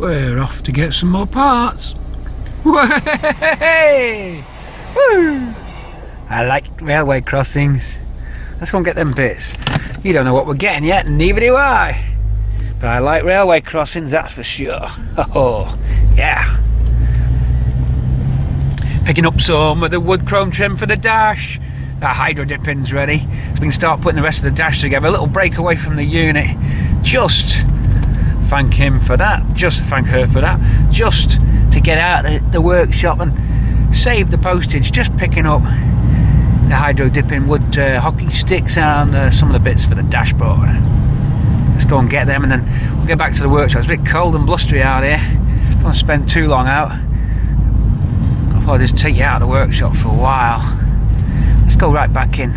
We're off to get some more parts. Way! Woo! I like railway crossings. Let's go and get them bits. You don't know what we're getting yet, neither do I. But I like railway crossings, that's for sure. Oh, yeah. Picking up some of the wood chrome trim for the dash. That hydro dipping's ready. So we can start putting the rest of the dash together. A little break away from the unit. Just thank him for that. Just thank her for that. Just to get out of the workshop and save the postage. Just picking up the hydro dipping wood hockey sticks and some of the bits for the dashboard. Let's go and get them and then we'll get back to the workshop. It's a bit cold and blustery out here. Don't want to spend too long out. I'll just take you out of the workshop for a while. Let's go right back in,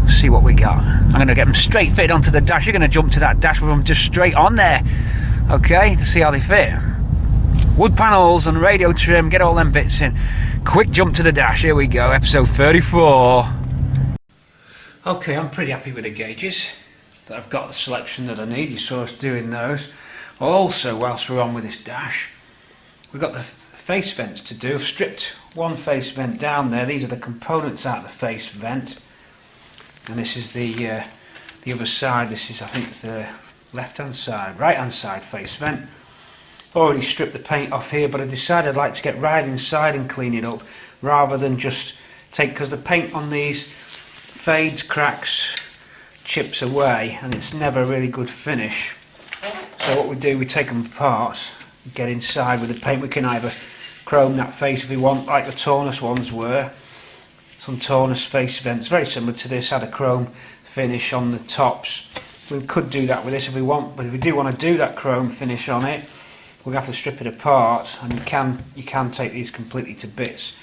see what we got. I'm going to get them straight fitted onto the dash. You're going to jump to that dash with them just straight on there, okay, to see how they fit. Wood panels and radio trim, get all them bits in. Quick jump to the dash, here we go, episode 34. Okay, I'm pretty happy with the gauges. That I've got the selection that I need. You saw us doing those. Also, whilst we're on with this dash, we've got the face vents to do. I've stripped one face vent down there. These are the components out of the face vent, and this is the other side. This is, I think, it's the left hand side, right hand side face vent. Already stripped the paint off here, but I decided I'd like to get right inside and clean it up rather than just take, because the paint on these fades, cracks, chips away, and it's never a really good finish. So what we do, we take them apart, get inside with the paint. We can either chrome that face if we want, like the Taunus ones were. Some Taunus face vents, very similar to this, had a chrome finish on the tops. We could do that with this if we want, but if we do want to do that chrome finish on it, we'll have to strip it apart, and you can take these completely to bits.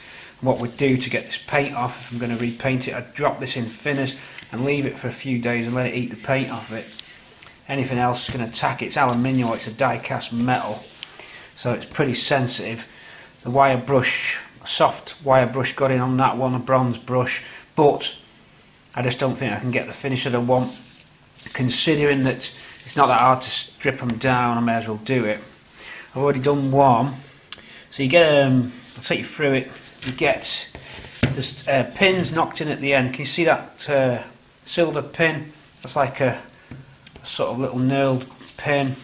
And what we'd do to get this paint off, if I'm going to repaint it, I'd drop this in thinners and leave it for a few days and let it eat the paint off it. Anything else is going to attack it. It's aluminium, it's a die cast metal, so it's pretty sensitive. The wire brush, soft wire brush got in on that one, a bronze brush, but I just don't think I can get the finish that I want. Considering that it's not that hard to strip them down, I may as well do it. I've already done one. So you get, I'll take you through it. You get there's pins knocked in at the end. Can you see that silver pin? That's like a sort of little knurled pin.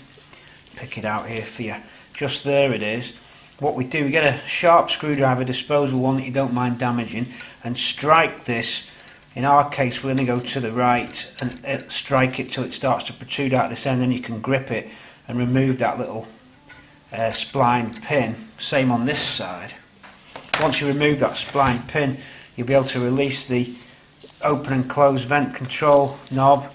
Pick it out here for you. Just there it is. What we do, we get a sharp screwdriver, disposable one that you don't mind damaging, and strike this. In our case, we're going to go to the right and strike it till it starts to protrude out this end, then you can grip it and remove that little spline pin. Same on this side. Once you remove that spline pin, you'll be able to release the open and close vent control knob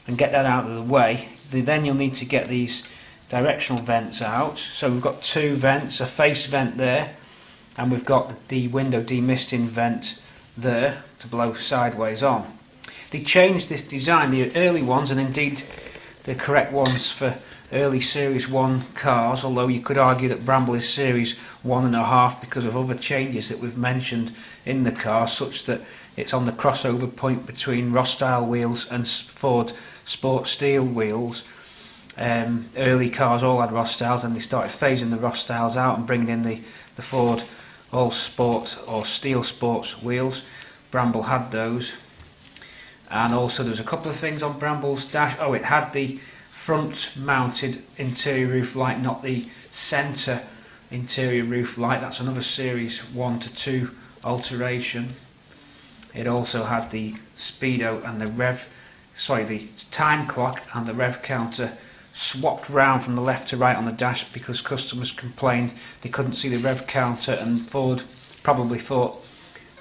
and get that out of the way. Then you'll need to get these directional vents out. So we've got two vents, a face vent there, and we've got the window demisting vent there to blow sideways on. They changed this design, the early ones, and indeed the correct ones for early Series 1 cars, although you could argue that Bramble is Series 1.5 because of other changes that we've mentioned in the car, such that it's on the crossover point between Ross-style wheels and Ford Sport Steel wheels. Early cars all had Ross styles, and they started phasing the Ross styles out and bringing in the Ford all sport or steel sports wheels. Bramble had those, and also there was a couple of things on Bramble's dash. Oh, it had the front mounted interior roof light, not the centre interior roof light. That's another Series 1 to 2 alteration. It also had the speedo and the time clock and the rev counter swapped round from the left to right on the dash because customers complained they couldn't see the rev counter, and Ford probably thought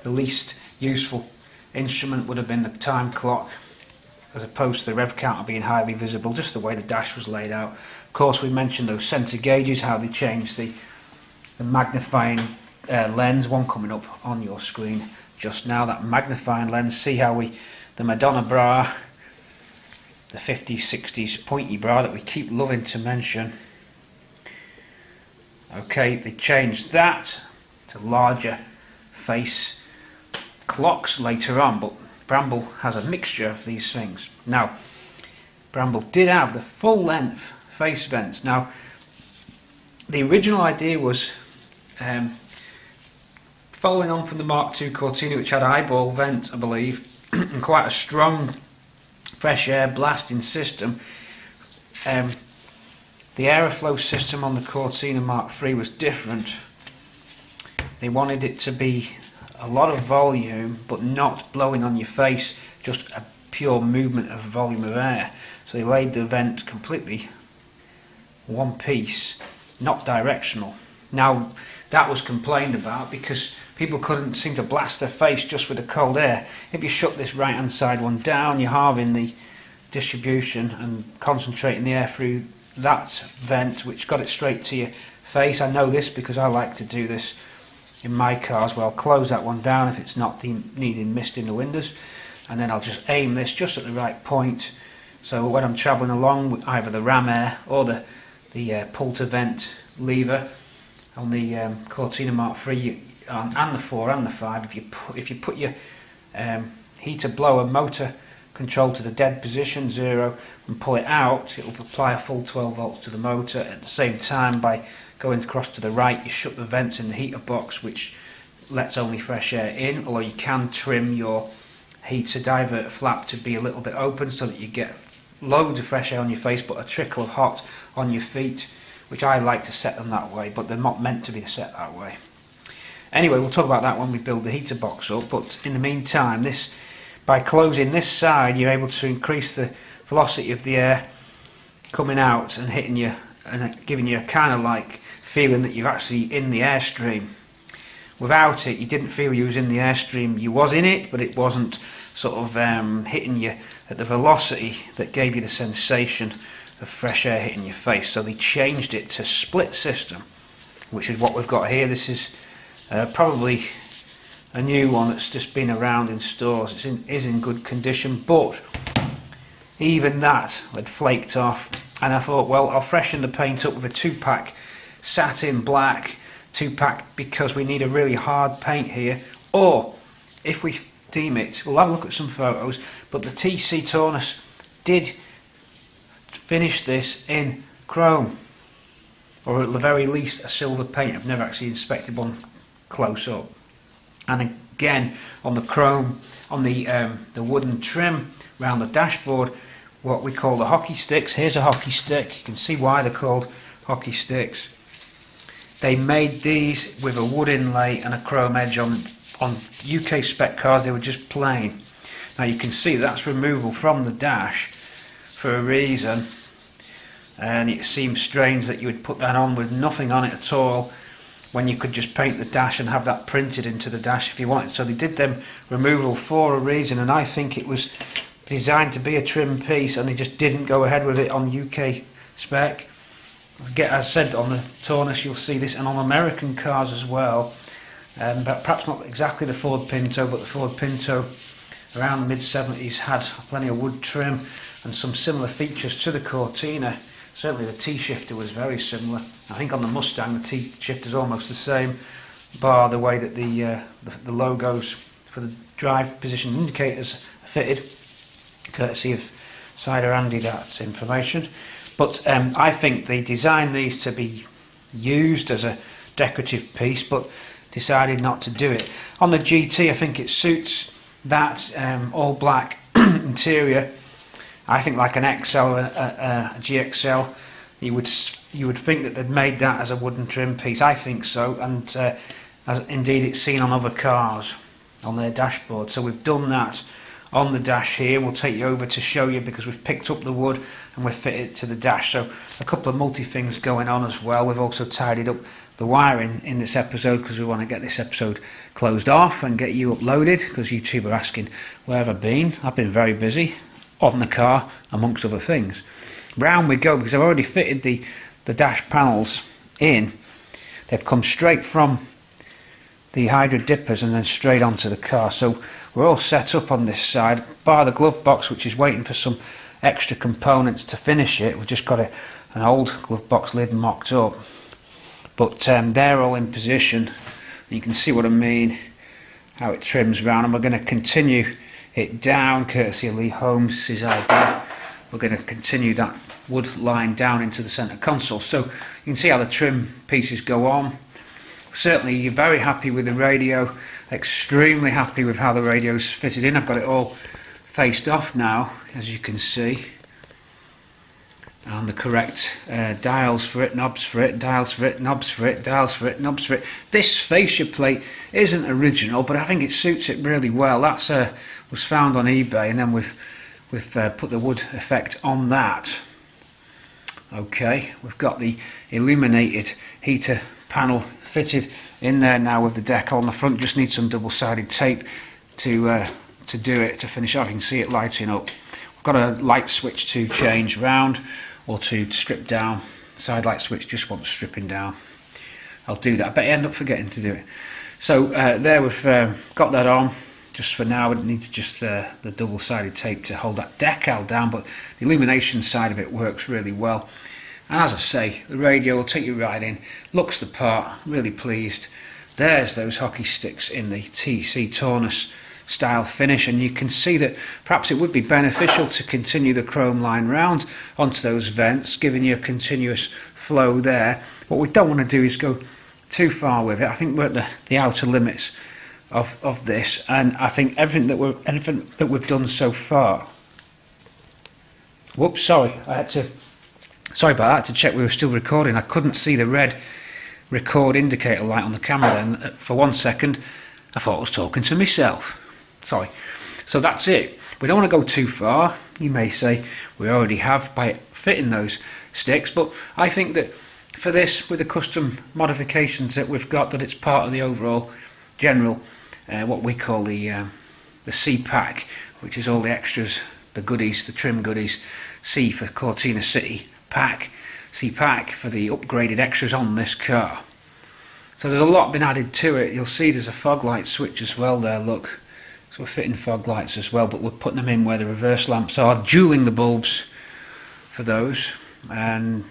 the least useful instrument would have been the time clock as opposed to the rev counter being highly visible, just the way the dash was laid out. Of course, we mentioned those centre gauges, how they changed the magnifying lens, one coming up on your screen just now, that magnifying lens. See how the Madonna bra, the 50s, 60s pointy bra that we keep loving to mention. Okay, they changed that to larger face clocks later on, but Bramble has a mixture of these things. Now, Bramble did have the full length face vents. Now, the original idea was following on from the Mark II Cortina, which had eyeball vent, I believe, and quite a strong fresh air blasting system. The aeroflow system on the Cortina Mark III was different. They wanted it to be a lot of volume but not blowing on your face, just a pure movement of volume of air. So they laid the vent completely one piece, not directional. Now that was complained about because people couldn't seem to blast their face just with the cold air. If you shut this right hand side one down, you're halving the distribution and concentrating the air through that vent, which got it straight to your face. I know this because I like to do this in my cars, where I'll close that one down if it's not needing mist in the windows, and then I'll just aim this just at the right point, so when I'm travelling along with either the ram air or the pull to vent lever on the Cortina Mark III and the 4 and the 5, if you put your heater blower motor control to the dead position 0 and pull it out, it will apply a full 12 volts to the motor. At the same time, by going across to the right, you shut the vents in the heater box, which lets only fresh air in, or you can trim your heater diverter flap to be a little bit open so that you get loads of fresh air on your face but a trickle of hot on your feet, which I like to set them that way, but they're not meant to be set that way. Anyway, we'll talk about that when we build the heater box up, but in the meantime, by closing this side, you're able to increase the velocity of the air coming out and hitting you, and giving you a kind of like feeling that you're actually in the airstream. Without it, you didn't feel you was in the airstream. You was in it, but it wasn't sort of hitting you at the velocity that gave you the sensation of fresh air hitting your face. So they changed it to split system, which is what we've got here. This is probably a new one that's just been around in stores. It is in good condition, but even that had flaked off, and I thought, well, I'll freshen the paint up with a 2-pack satin black 2-pack, because we need a really hard paint here, or if we deem it, we'll have a look at some photos, but the TC Tornus did finish this in chrome, or at the very least a silver paint. I've never actually inspected one close up. And again, on the chrome, on the wooden trim around the dashboard, what we call the hockey sticks. Here's a hockey stick. You can see why they're called hockey sticks. They made these with a wood inlay and a chrome edge. On UK spec cars, they were just plain. Now you can see that's removable from the dash for a reason, and it seems strange that you would put that on with nothing on it at all, when you could just paint the dash and have that printed into the dash if you wanted. So they did them removable for a reason, and I think it was designed to be a trim piece, and they just didn't go ahead with it on UK spec. As I said, on the Tornus you'll see this, and on American cars as well, but perhaps not exactly the Ford Pinto, but the Ford Pinto around the mid-70s had plenty of wood trim and some similar features to the Cortina. Certainly the T-shifter was very similar. I think on the Mustang the T-shifter is almost the same, bar the way that the logos for the drive position indicators are fitted, courtesy of Cider Andy, that information. But I think they designed these to be used as a decorative piece, but decided not to do it. On the GT, I think it suits that all black interior. I think like an XL or a GXL, you would think that they'd made that as a wooden trim piece. I think so, and as indeed it's seen on other cars on their dashboard. So we've done that on the dash here. We'll take you over to show you, because we've picked up the wood and we've fitted it to the dash. So a couple of multi things going on as well. We've also tidied up the wiring in this episode, because we want to get this episode closed off and get you uploaded, because YouTube are asking where have I been. I've been very busy on the car amongst other things. Round we go, because I've already fitted the dash panels in. They've come straight from the hydro dippers and then straight onto the car. So we're all set up on this side, bar the glove box, which is waiting for some extra components to finish it. We've just got an old glove box lid mocked up, but they're all in position. You can see what I mean, how it trims round, and we're going to continue it down, courtesy of Lee Holmes' idea. we're going to continue that wood line down into the centre console. So you can see how the trim pieces go on. Certainly you're very happy with the radio, extremely happy with how the radio's fitted in. I've got it all faced off now, as you can see, and the correct dials for it, knobs for it, dials for it, knobs for it, dials for it, knobs for it. This fascia plate isn't original, but I think it suits it really well. That's was found on eBay, and then we've put the wood effect on that. Okay, we've got the illuminated heater panel fitted in there now with the decal on the front. Just need some double-sided tape to do it, to finish off. You can see it lighting up. We've got a light switch to change round or to strip down. Side light switch just wants stripping down. I'll do that. I bet I end up forgetting to do it. So there we've got that on. Just for now, it needs just the double-sided tape to hold that decal down, but the illumination side of it works really well. And as I say, the radio will take you right in, looks the part, really pleased. There's those hockey sticks in the TC Taunus style finish, and you can see that perhaps it would be beneficial to continue the chrome line round onto those vents, giving you a continuous flow there. What we don't want to do is go too far with it. I think we're at the outer limits of this, and I think anything that we've done so far. Whoops, sorry, sorry about that. I had to check we were still recording. I couldn't see the red record indicator light on the camera then. For 1 second I thought I was talking to myself. Sorry. So that's it. We don't want to go too far. You may say we already have by fitting those sticks, but I think that for this, with the custom modifications that we've got, that it's part of the overall general what we call the C pack, which is all the extras, the goodies, the trim goodies. C for Cortina City pack, C pack for the upgraded extras on this car. So there's a lot been added to it. You'll see there's a fog light switch as well there, look. So we're fitting fog lights as well, but we're putting them in where the reverse lamps are, dualing the bulbs for those. And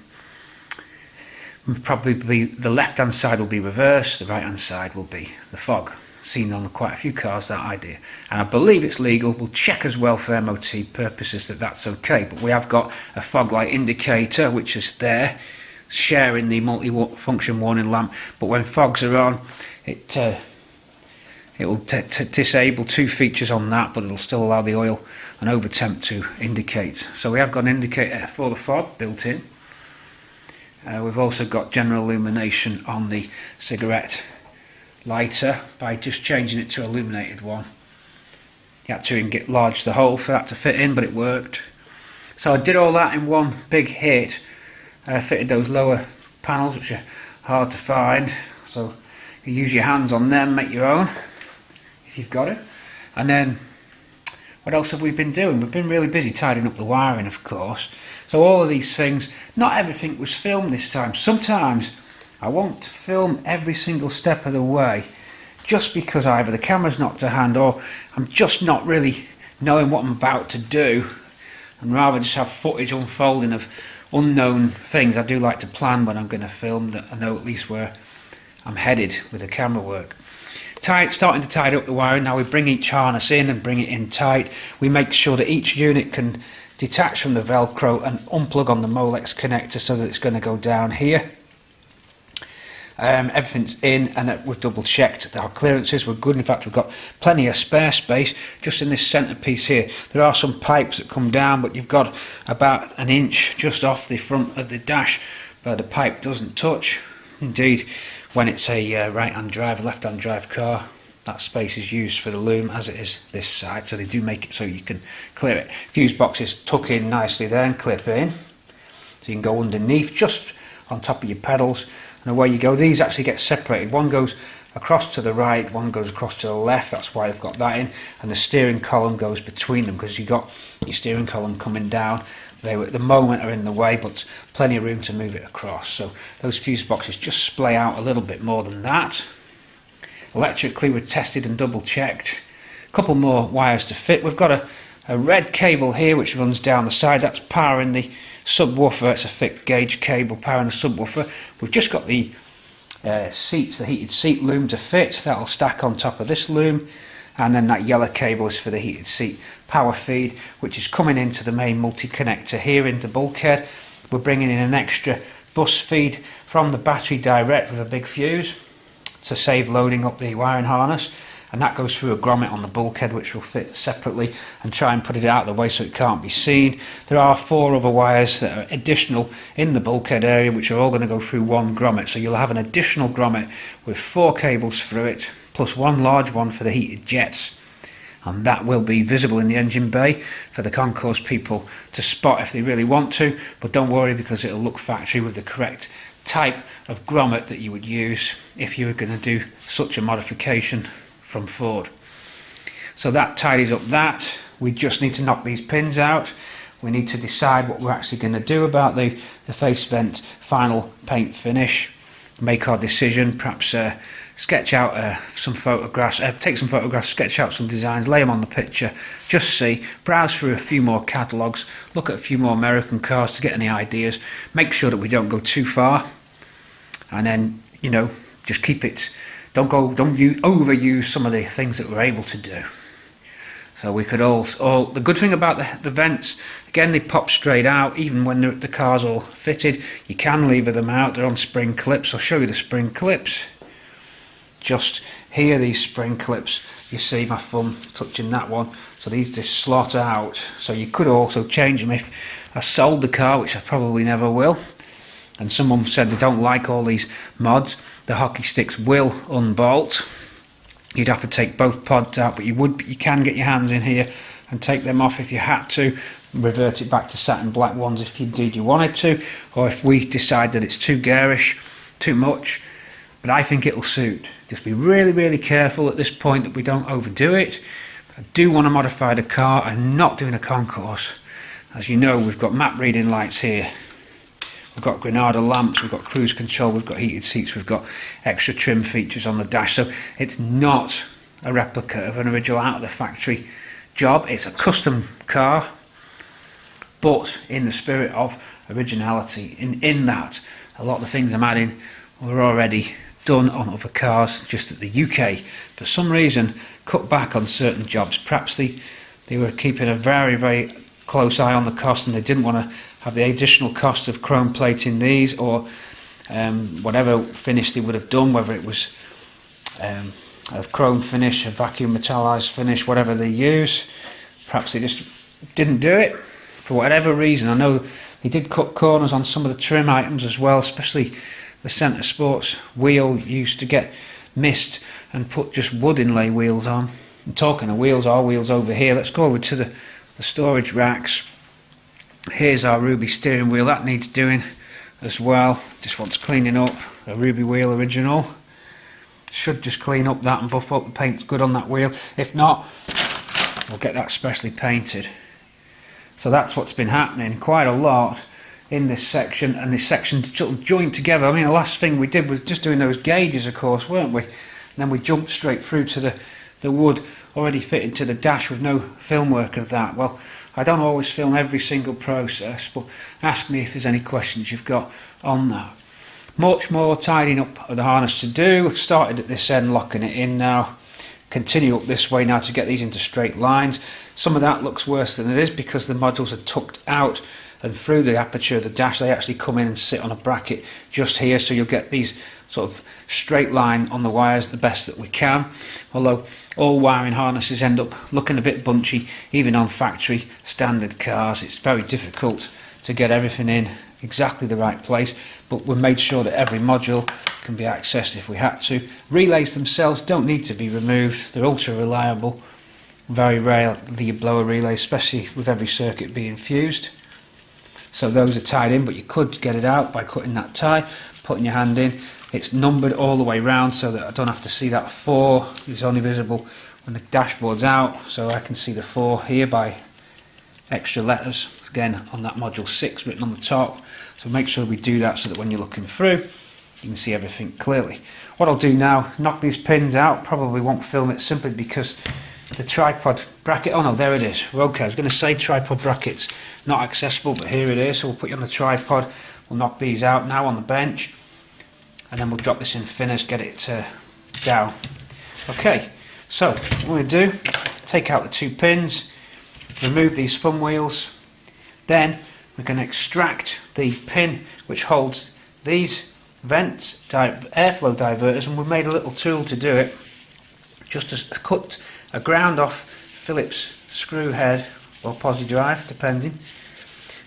probably the left hand side will be reverse, the right hand side will be the fog. Seen on quite a few cars, that idea, and I believe it's legal. We'll check as well for MOT purposes that that's okay, but we have got a fog light indicator which is there, sharing the multi-function warning lamp, but when fogs are on, it will disable two features on that, but it'll still allow the oil and over temp to indicate. So we have got an indicator for the fog built in. We've also got general illumination on the cigarette lighter by just changing it to illuminated one. You had to enlarge the hole for that to fit in, but it worked. So I did all that in one big hit. Fitted those lower panels, which are hard to find, so you use your hands on them, make your own if you've got it. And then what else have we been doing? We've been really busy tidying up the wiring, of course. So all of these things, not everything was filmed this time. Sometimes I won't film every single step of the way, just because either the camera's not to hand or I'm just not really knowing what I'm about to do, and rather just have footage unfolding of unknown things. I do like to plan when I'm going to film, that I know at least where I'm headed with the camera work. Starting to tidy up the wiring now. We bring each harness in and bring it in tight. We make sure that each unit can detach from the Velcro and unplug on the Molex connector so that it's going to go down here. Everything's in, and we've double checked that our clearances were good. In fact, we've got plenty of spare space just in this centre piece here. There are some pipes that come down, but you've got about an inch just off the front of the dash where the pipe doesn't touch. Indeed, when it's a right hand drive, left hand drive car, that space is used for the loom, as it is this side, so they do make it so you can clear it. Fuse boxes tuck in nicely there and clip in, so you can go underneath just on top of your pedals, and away you go. These actually get separated. One goes across to the right, one goes across to the left. That's why I've got that in, and the steering column goes between them, because you've got your steering column coming down. They at the moment are in the way, but plenty of room to move it across. So those fuse boxes just splay out a little bit more than that. Electrically, we've tested and double checked. A couple more wires to fit. We've got a red cable here which runs down the side. That's powering the subwoofer. It's a thick gauge cable powering the subwoofer. We've just got the seats, the heated seat loom to fit. That'll stack on top of this loom. and then that yellow cable is for the heated seat power feed, which is coming into the main multi-connector here into bulkhead. We're bringing in an extra bus feed from the battery direct with a big fuse to save loading up the wiring harness, and that goes through a grommet on the bulkhead, which will fit separately, and try and put it out of the way so it can't be seen. There are 4 other wires that are additional in the bulkhead area, which are all going to go through one grommet, so you'll have an additional grommet with 4 cables through it, plus one large one for the heated jets, and that will be visible in the engine bay for the concourse people to spot if they really want to. But don't worry, because it'll look factory with the correct type of grommet that you would use if you were going to do such a modification from Ford. So that tidies up that. We just need to knock these pins out. We need to decide what we're actually going to do about the face vent final paint finish, make our decision, perhaps sketch out some photographs, take some photographs, sketch out some designs, lay them on the picture, just see, browse through a few more catalogues, look at a few more American cars to get any ideas, make sure that we don't go too far, and then, you know, just keep it, don't overuse some of the things that we're able to do. So we could the good thing about the vents, again, they pop straight out, even when the car's all fitted. You can lever them out, they're on spring clips. I'll show you the spring clips. Just here, these spring clips, you see my thumb touching that one, so these just slot out. So you could also change them if I sold the car, which I probably never will, and someone said they don't like all these mods. The hockey sticks will unbolt. You'd have to take both pods out, but you can get your hands in here and take them off if you had to, revert it back to satin black ones if indeed you wanted to, or if we decide that it's too garish, too much. But I think it'll suit. Just be really careful at this point that we don't overdo it. I do want to modify the car. I'm not doing a concourse. As you know, we've got map reading lights here. We've got Granada lamps, we've got cruise control, we've got heated seats, we've got extra trim features on the dash. So it's not a replica of an original out of the factory job. It's a custom car, but in the spirit of originality. In that, a lot of the things I'm adding were already done on other cars, just that the UK, for some reason, cut back on certain jobs. Perhaps they were keeping a very close eye on the cost, and they didn't want to have the additional cost of chrome plating these, or whatever finish they would have done, whether it was a chrome finish, a vacuum metallized finish, whatever they use. Perhaps they just didn't do it for whatever reason. I know they did cut corners on some of the trim items as well, especially the centre sports wheel used to get missed and put just wood inlay wheels on. And talking of wheels, our wheels over here, let's go over to the storage racks. Here's our Ruby steering wheel, that needs doing as well, just wants cleaning up. A Ruby wheel original, should just clean up that and buff up. The paint's good on that wheel. If not, we'll get that specially painted. So that's what's been happening quite a lot in this section, and this section sort of joined together. I mean, the last thing we did was just doing those gauges, of course, weren't we? And then we jumped straight through to the wood already fitted to the dash with no film work of that. Well, I don't always film every single process, but ask me if there's any questions you've got on that. Much more tidying up of the harness to do. Started at this end, locking it in now. Continue up this way now to get these into straight lines. Some of that looks worse than it is because the modules are tucked out and through the aperture of the dash. They actually come in and sit on a bracket just here, so you'll get these sort of straight line on the wires the best that we can, although all wiring harnesses end up looking a bit bunchy even on factory standard cars. It's very difficult to get everything in exactly the right place, but we made sure that every module can be accessed if we had to. Relays themselves don't need to be removed, they're ultra reliable. Very rarely you blow a relay, especially with every circuit being fused. So those are tied in, but you could get it out by cutting that tie, putting your hand in. It's numbered all the way round so that I don't have to see that 4. It's only visible when the dashboard's out, so I can see the 4 here by extra letters, again on that module 6 written on the top. So make sure we do that so that when you're looking through, you can see everything clearly. What I'll do now, knock these pins out. Probably won't film it simply because the tripod bracket, oh no, there it is. Okay, I was going to say tripod brackets not accessible, but here it is. So we'll put you on the tripod, we'll knock these out now on the bench, and then we'll drop this in thinners, get it down. Okay, So what I'm going to do, take out the 2 pins, remove these thumb wheels, then we can extract the pin which holds these vents, airflow diverters, and we've made a little tool to do it, just to cut a ground off Phillips screw head or posi drive depending,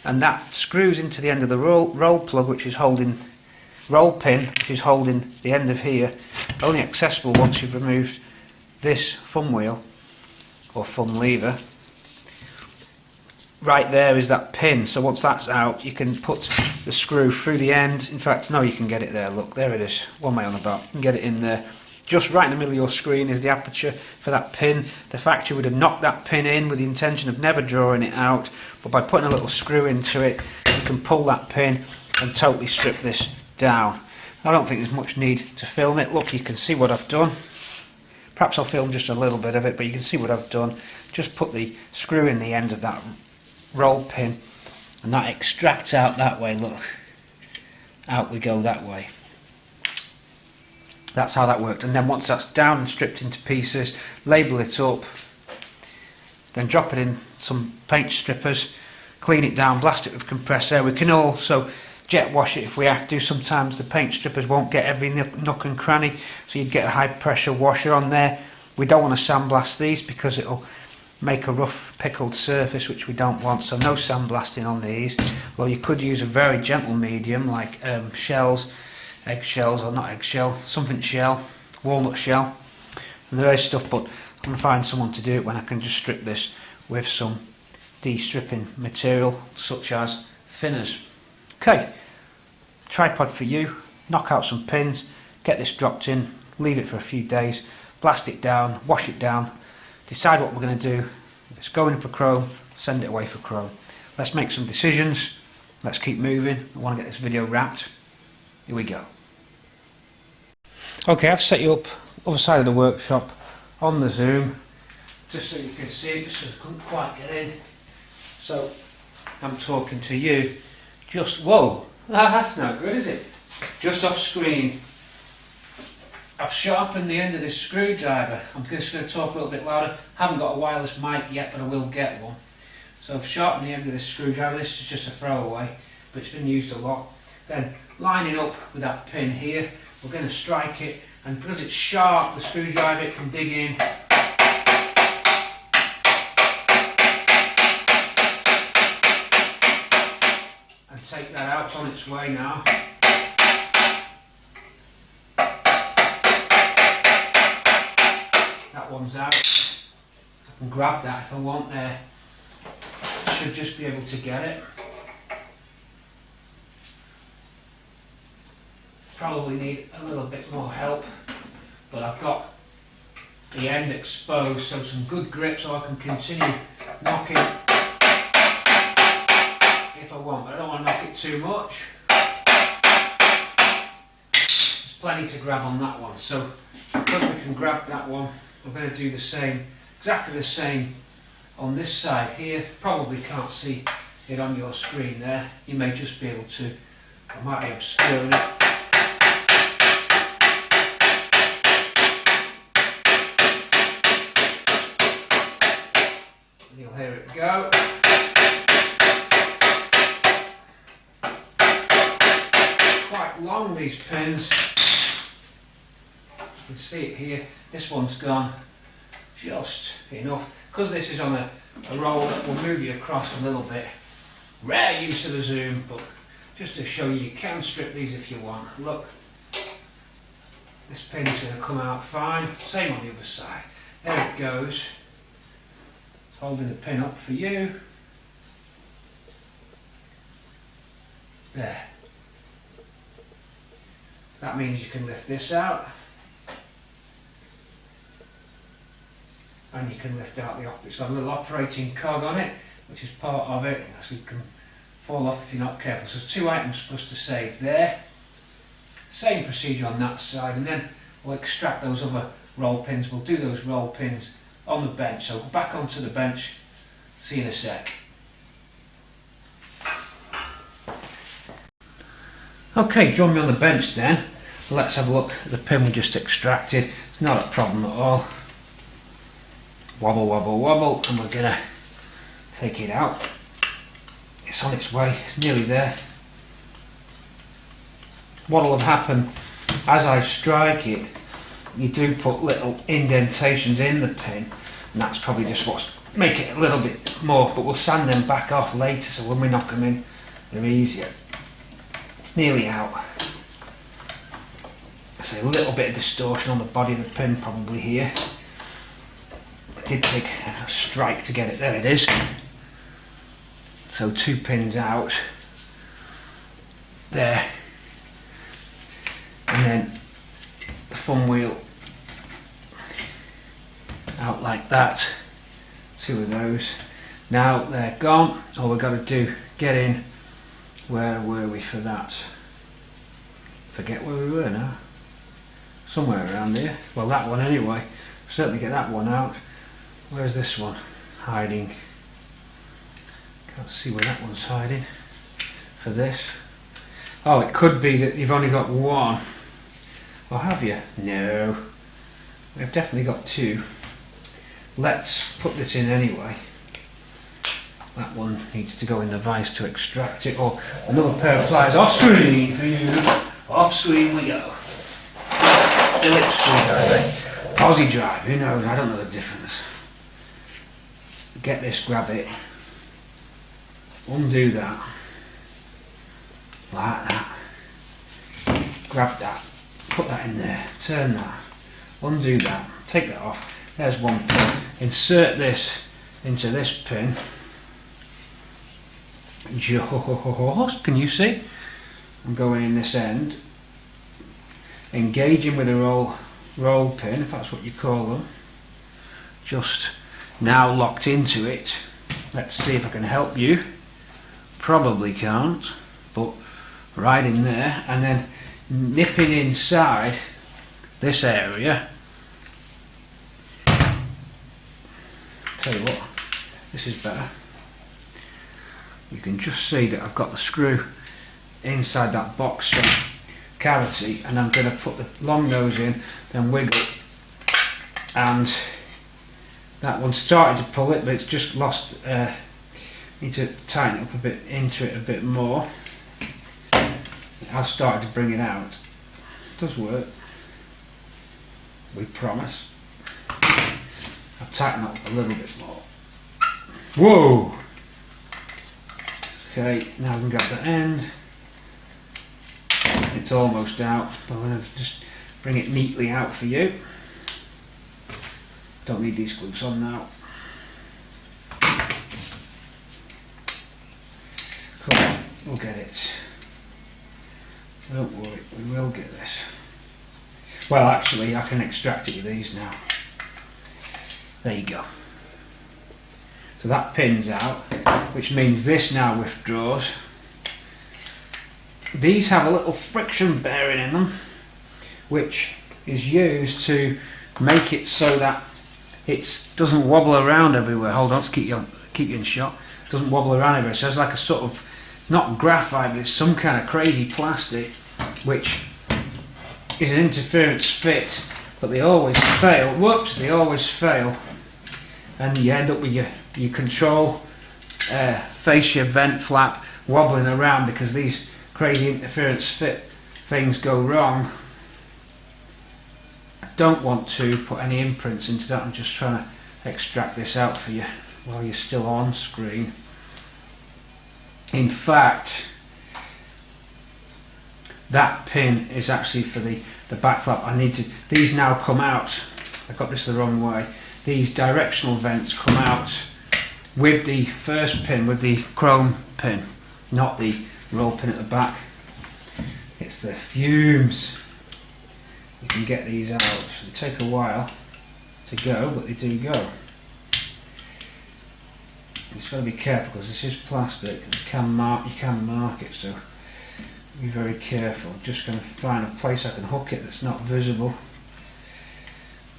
and that screws into the end of the roll plug, which is holding roll pin, which is holding the end of here, only accessible once you've removed this thumb wheel or thumb lever. Right there is that pin, so once that's out you can put the screw through the end. In fact, no, you can get it there, look, there it is, what am I on about, you can get it in there. Just right in the middle of your screen is the aperture for that pin. The factory would have knocked that pin in with the intention of never drawing it out, but by putting a little screw into it you can pull that pin and totally strip this down. I don't think there's much need to film it. Look, you can see what I've done. Perhaps I'll film just a little bit of it, but you can see what I've done. Just put the screw in the end of that roll pin and that extracts out that way, look. Out we go that way. That's how that worked. And then once that's down and stripped into pieces, label it up, then drop it in some paint strippers, clean it down, blast it with compressed air. We can also jet wash it if we have to. Sometimes the paint strippers won't get every nook and cranny, so you'd get a high pressure washer on there. We don't want to sandblast these because it'll make a rough pickled surface, which we don't want, so no sandblasting on these. Well, you could use a very gentle medium like shells, egg shells, or not egg shell, something shell, walnut shell, and there is stuff, but I'm going to find someone to do it when I can just strip this with some de-stripping material such as thinners. Okay, tripod for you, knock out some pins, get this dropped in, leave it for a few days, blast it down, wash it down, decide what we're going to do. If it's going for chrome, send it away for chrome. Let's make some decisions, let's keep moving. I want to get this video wrapped. Here we go. Okay, I've set you up other side of the workshop on the zoom just so you can see it, just so I couldn't quite get in. So I'm talking to you just, whoa, that's not good, is it? Just off screen. I've sharpened the end of this screwdriver. I'm just going to talk a little bit louder. Haven't got a wireless mic yet, but I will get one. So I've sharpened the end of this screwdriver. This is just a throwaway, but it's been used a lot. Then lining up with that pin here, we're going to strike it, and because it's sharp, the screwdriver, it can dig in. And take that out. It's on its way now. That one's out. I can grab that if I want there. Should just be able to get it. Probably need a little bit more help, but I've got the end exposed, so some good grip so I can continue knocking if I want, but I don't want to knock it too much. There's plenty to grab on that one, so because we can grab that one, we're going to do the same, exactly the same on this side here. Probably can't see it on your screen there. You may just be able to, I might be obscuring it. You'll hear it go. Quite long, these pins. You can see it here. This one's gone just enough. Because this is on a roll that will move you across a little bit. Rare use of the zoom, but just to show you can strip these if you want. Look, this pin's going to come out fine. Same on the other side. There it goes. Holding the pin up for you. There. That means you can lift this out. And you can lift out the optic. It's got a little operating cog on it, which is part of it. So it can fall off if you're not careful. So 2 items for us to save there. Same procedure on that side, and then we'll extract those other roll pins. We'll do those roll pins on the bench. So back onto the bench. See you in a sec. Okay, join me on the bench then. Let's have a look at the pin we just extracted. It's not a problem at all. Wobble, wobble, wobble, and we're gonna take it out. It's on its way, it's nearly there. What'll have happened as I strike it, you do put little indentations in the pin, and that's probably just what's make it a little bit more, but we'll sand them back off later so when we knock them in they're easier. It's nearly out. So a little bit of distortion on the body of the pin probably here. It did take a strike to get it, there it is. So 2 pins out there, and then the thumb wheel out like that. 2 of those. Now they're gone. All we've got to do, get in. Where were we for that? Forget where we were now. Somewhere around here. Well, that one anyway. Certainly get that one out. Where's this one hiding? Can't see where that one's hiding for this. Oh, it could be that you've only got one. Or have you? No. We've definitely got 2. Let's put this in anyway. That one needs to go in the vise to extract it, or another pair of pliers off screen for you. Off screen we go. Phillips screwdriver. Aussie drive, who knows? I don't know the difference. Get this, grab it. Undo that. Like that. Grab that. Put that in there. Turn that. Undo that. Take that off. There's one pin. Insert this into this pin. Just, can you see? I'm going in this end. Engaging with a roll pin, if that's what you call them. Just now locked into it. Let's see if I can help you. Probably can't, but right in there, and then nipping inside this area. Tell you what, this is better. You can just see that I've got the screw inside that box cavity, and I'm going to put the long nose in, then wiggle, and that one's starting to pull it, but it's just lost. Need to tighten up a bit into it a bit more. I've started to bring it out. It does work. We promise. I've tightened up a little bit more. Whoa! Okay, now we can grab the end. It's almost out, but I'm going to just bring it neatly out for you. Don't need these clips on now. Come on, we'll get it. Don't worry, we will get this. Well, actually, I can extract it with these now. There you go. So that pin's out, which means this now withdraws. These have a little friction bearing in them, which is used to make it so that it doesn't wobble around everywhere. Hold on, to keep you in shot. It doesn't wobble around everywhere. So it's like a sort of, not graphite, but it's some kind of crazy plastic, which is an interference fit, but they always fail. Whoops, they always fail, and you end up with your control fascia vent flap wobbling around because these crazy interference fit things go wrong. I don't want to put any imprints into that. I'm just trying to extract this out for you while you're still on screen. In fact, that pin is actually for the back flap. I need to, these now come out. I got this the wrong way. These directional vents come out with the first pin, with the chrome pin, not the roll pin at the back. It's the fumes. You can get these out. They take a while to go, but they do go. You just got to be careful because this is plastic. You can mark it, so be very careful. I'm just going to find a place I can hook it that's not visible.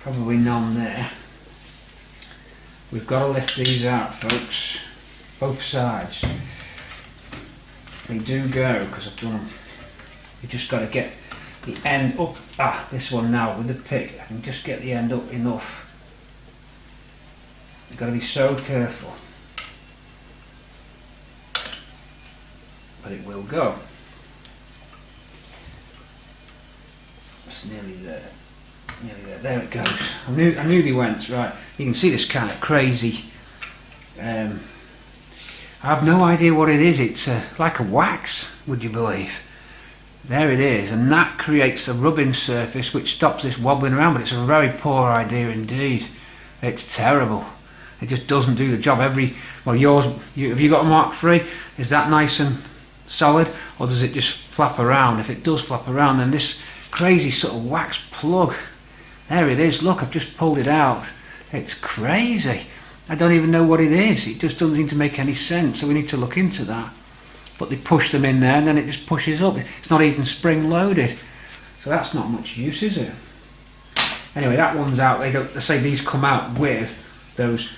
Probably none there. We've got to lift these out, folks. Both sides. They do go because I've done them. You just got to get the end up. Ah, this one now with the pick. I can just get the end up enough. You've got to be so careful. But it will go. It's nearly there. Nearly there. There it goes. I knew they went. Right. You can see this kind of crazy. I have no idea what it is. It's like a wax, would you believe? There it is, and that creates a rubbing surface which stops this wobbling around, but it's a very poor idea indeed. It's terrible. It just doesn't do the job. Have you got a Mark III? Is that nice and solid, or does it just flap around? If it does flap around, then this crazy sort of wax plug, there it is. Look, I've just pulled it out. It's crazy. I don't even know what it is. It just doesn't seem to make any sense, so we need to look into that. But they push them in there and then it just pushes up. It's not even spring loaded, so that's not much use, is it? Anyway, that one's out. They say these come out with those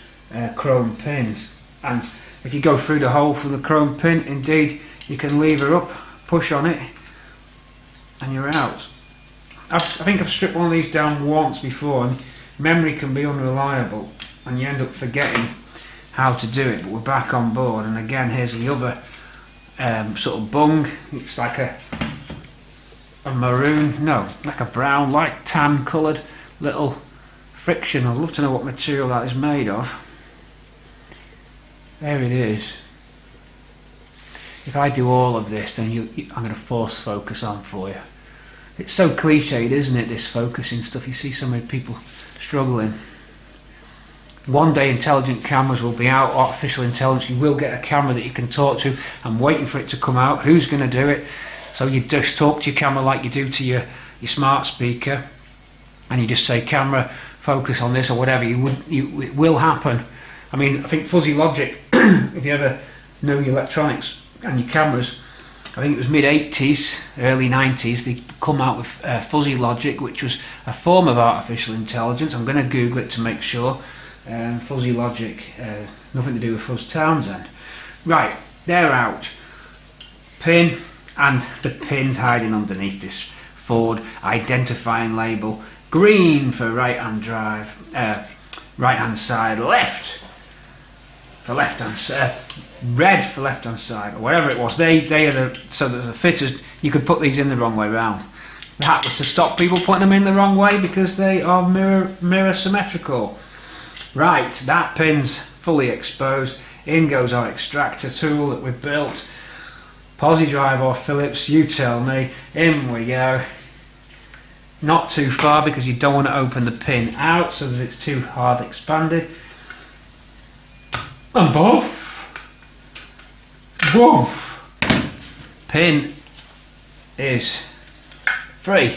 chrome pins, and if you go through the hole from the chrome pin, indeed you can lever up, push on it, and you're out. I think I've stripped one of these down once before, and memory can be unreliable and you end up forgetting how to do it, but we're back on board. And again, here's the other sort of bung. It's like a maroon, no, like a brown, light tan coloured little friction. I'd love to know what material that is made of. There it is. If I do all of this, then I'm going to force focus on for you. It's so cliched, isn't it, this focusing stuff? You see so many people struggling. One day intelligent cameras will be out, artificial intelligence. You will get a camera that you can talk to. I'm waiting for it to come out. Who's going to do it? So you just talk to your camera like you do to your smart speaker, and you just say, camera, focus on this, or whatever. It will happen. I mean, I think fuzzy logic, if you ever know your electronics and your cameras, I think it was mid-80s, early 90s, they come out with fuzzy logic, which was a form of artificial intelligence. I'm going to Google it to make sure. Fuzzy logic, nothing to do with Fuzz Townsend. Right, they're out. Pin, and the pin's hiding underneath this Ford identifying label. Green for right-hand drive, right-hand side, left for left-hand side, red for left-hand side, or whatever it was. They are so that the fitters, you could put these in the wrong way round. That was to stop people putting them in the wrong way because they are mirror symmetrical. Right, that pin's fully exposed. In goes our extractor tool that we've built. Posi drive or Phillips, you tell me. In we go. Not too far because you don't want to open the pin out so that it's too hard expanded. And both. Woof. Pin is free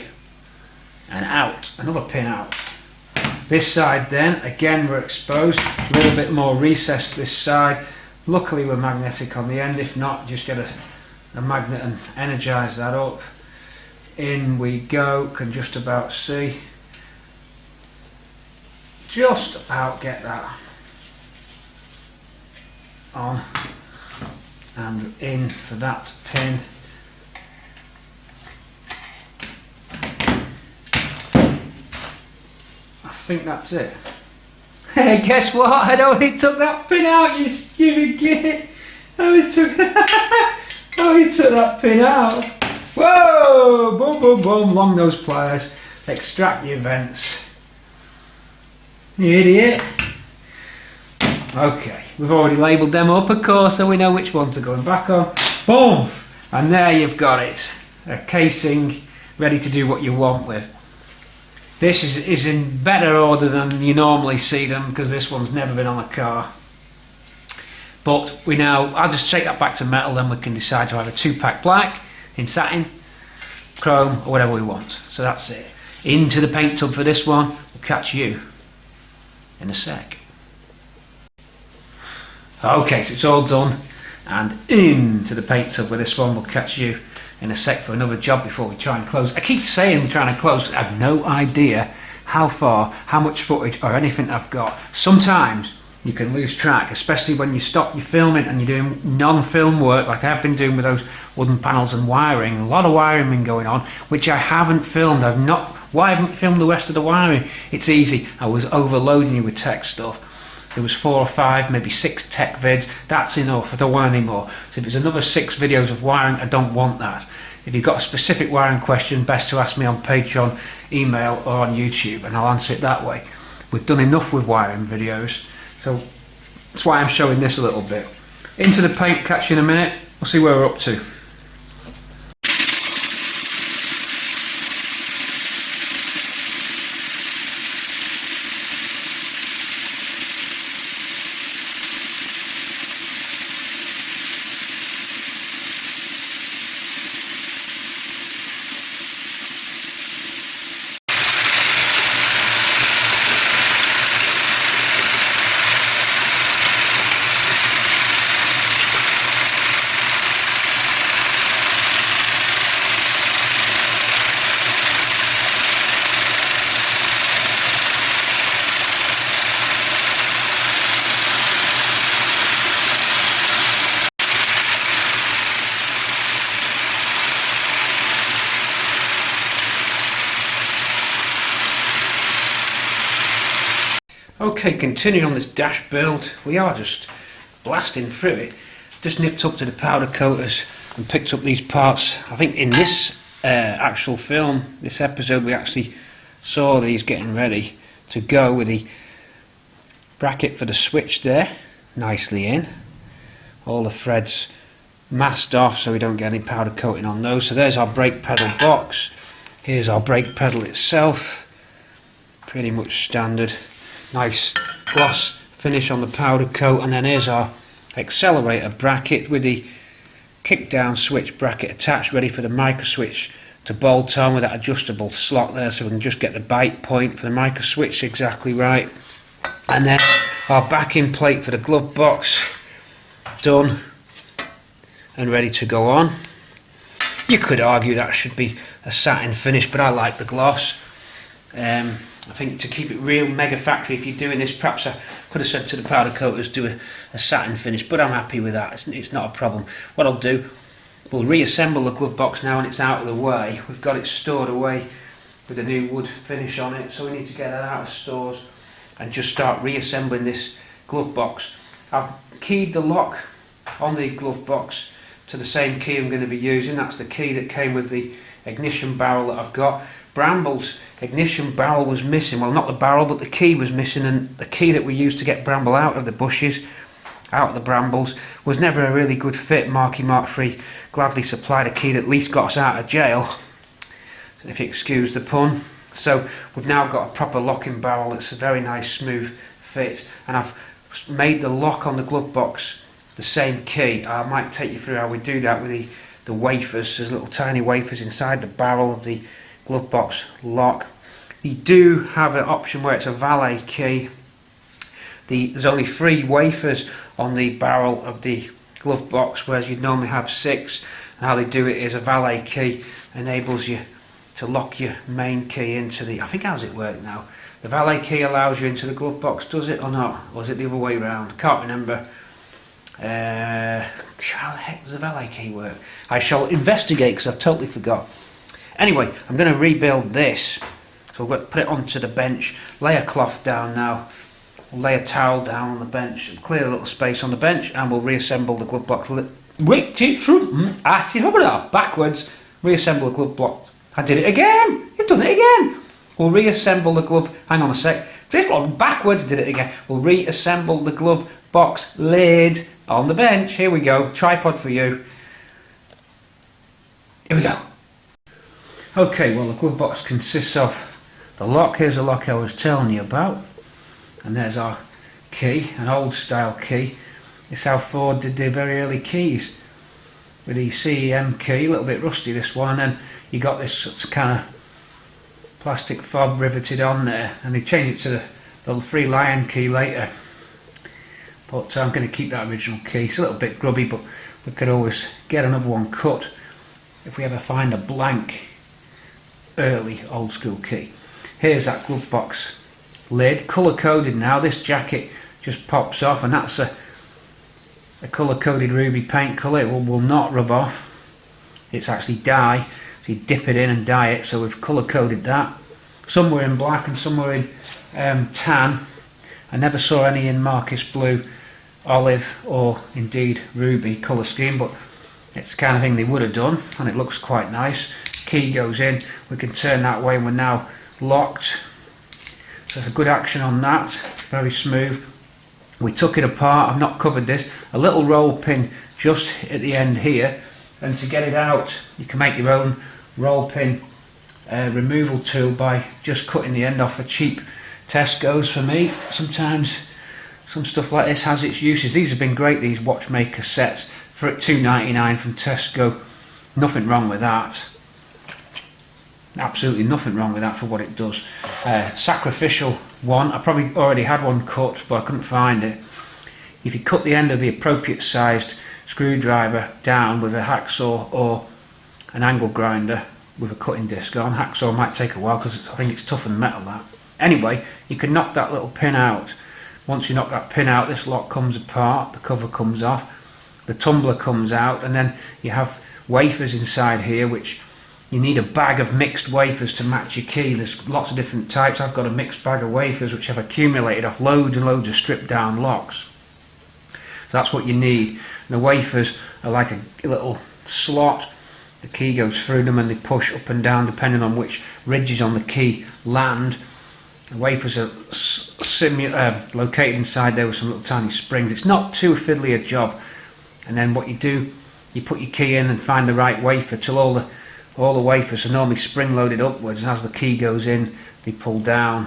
and out. Another pin out. This side then, again we're exposed, a little bit more recessed this side. Luckily we're magnetic on the end, if not just get a magnet and energise that up. In we go, can just about see. Just about get that on and in for that pin. I think that's it. Hey, guess what? I only took that pin out, you stupid git. I only took that pin out. Whoa! Boom, boom, boom. Long nose pliers. Extract your vents. You idiot. Okay, we've already labelled them up, of course, so we know which ones are going back on. Boom! And there you've got it. A casing ready to do what you want with. This is in better order than you normally see them because this one's never been on a car. But I'll just take that back to metal, then we can decide to have a 2-pack black in satin, chrome, or whatever we want. So that's it. Into the paint tub for this one. We'll catch you in a sec. Okay, so it's all done, and into the paint tub with this one. We'll catch you in a sec for another job before we try and close. I keep saying we're trying to close. I have no idea how far, how much footage or anything I've got. Sometimes you can lose track, especially when you stop your filming and you're doing non-film work like I've been doing with those wooden panels and wiring. A lot of wiring been going on, which I haven't filmed. Why I haven't filmed the rest of the wiring? It's easy. I was overloading you with tech stuff. there was 4 or 5, maybe 6 tech vids. That's enough. I don't want any more. So if it's another 6 videos of wiring, I don't want that. If you've got a specific wiring question, best to ask me on Patreon, email, or on YouTube, and I'll answer it that way. We've done enough with wiring videos, so that's why I'm showing this a little bit. Into the paint, catch you in a minute. We'll see where we're up to. Okay, continuing on this dash build, we are just blasting through it. Just nipped up to the powder coaters and picked up these parts. I think in this actual film, this episode, we actually saw these getting ready to go with the bracket for the switch there, nicely in. All the threads masked off so we don't get any powder coating on those. So there's our brake pedal box. Here's our brake pedal itself, pretty much standard. Nice gloss finish on the powder coat, and then here's our accelerator bracket with the kick down switch bracket attached, ready for the micro switch to bolt on with that adjustable slot there, so we can just get the bite point for the micro switch exactly right. And then our backing plate for the glove box done and ready to go on. You could argue that should be a satin finish, but I like the gloss. I think to keep it real mega factory, if you're doing this, perhaps I could have said to the powder coaters do a satin finish, but I'm happy with that. It's not a problem. What I'll do, we'll reassemble the glove box now and it's out of the way. We've got it stored away with a new wood finish on it, so we need to get that out of stores and just start reassembling this glove box. I've keyed the lock on the glove box to the same key I'm going to be using. That's the key that came with the ignition barrel that I've got. Bramble's ignition barrel was missing. Well, not the barrel, but the key was missing, and the key that we used to get Bramble out of the bushes, out of the brambles, was never a really good fit. Marky Mark 3 gladly supplied a key that at least got us out of jail, if you excuse the pun. So we've now got a proper locking barrel that's a very nice smooth fit, and I've made the lock on the glove box the same key. I might take you through how we do that with the wafers. There's little tiny wafers inside the barrel of the glove box lock. You do have an option where it's a valet key. There's only 3 wafers on the barrel of the glove box, whereas you'd normally have 6. And how they do it is a valet key enables you to lock your main key into the, I think, how's it work now? The valet key allows you into the glove box, does it or not? Or is it the other way around? Can't remember. How the heck does the valet key work? I shall investigate because I've totally forgot. Anyway, I'm going to rebuild this. So we'll put it onto the bench, lay a cloth down now, we'll lay a towel down on the bench, clear a little space on the bench, and we'll reassemble the glove box. Backwards, reassemble the glove box. I did it again! You've done it again! We'll reassemble the glove, hang on a sec, this one backwards, did it again. We'll reassemble the glove box lid on the bench. Here we go, tripod for you. Here we go. Okay, well, the glove box consists of the lock. Here's the lock I was telling you about, and there's our key, an old style key. It's how Ford did their very early keys, with the CEM key, a little bit rusty this one, and then you got this kind of plastic fob riveted on there, and they changed it to the little 3 lion key later, but I'm going to keep that original key. It's a little bit grubby, but we could always get another one cut if we ever find a blank early old school key. Here's that glove box lid, colour coded now. This jacket just pops off, and that's a colour coded ruby paint colour. It will not rub off. It's actually dye, so you dip it in and dye it. So we've colour coded that. Some were in black and some were in tan, I never saw any in Marcus Blue, Olive or indeed Ruby colour scheme, but it's the kind of thing they would have done, and it looks quite nice. Key goes in, we can turn that way and we're now locked. So there's a good action on that, very smooth. We took it apart, I've not covered this, a little roll pin just at the end here, and to get it out you can make your own roll pin removal tool by just cutting the end off a cheap Tesco's for me. Sometimes some stuff like this has its uses. These have been great, these watchmaker sets, for £2.99 from Tesco. Nothing wrong with that. Absolutely nothing wrong with that for what it does. Sacrificial one, I probably already had one cut but I couldn't find it. If you cut the end of the appropriate sized screwdriver down with a hacksaw or an angle grinder with a cutting disc on, hacksaw might take a while because I think it's tougher than metal, that. Anyway, you can knock that little pin out. Once you knock that pin out, this lock comes apart, the cover comes off, the tumbler comes out, and then you have wafers inside here, which you need a bag of mixed wafers to match your key. There's lots of different types. I've got a mixed bag of wafers which I've accumulated off loads and loads of stripped down locks. So that's what you need. And the wafers are like a little slot. The key goes through them and they push up and down depending on which ridges on the key land. The wafers are located inside there with some little tiny springs. It's not too fiddly a job. And then what you do, you put your key in and find the right wafer till all the wafers are normally spring loaded upwards, and as the key goes in they pull down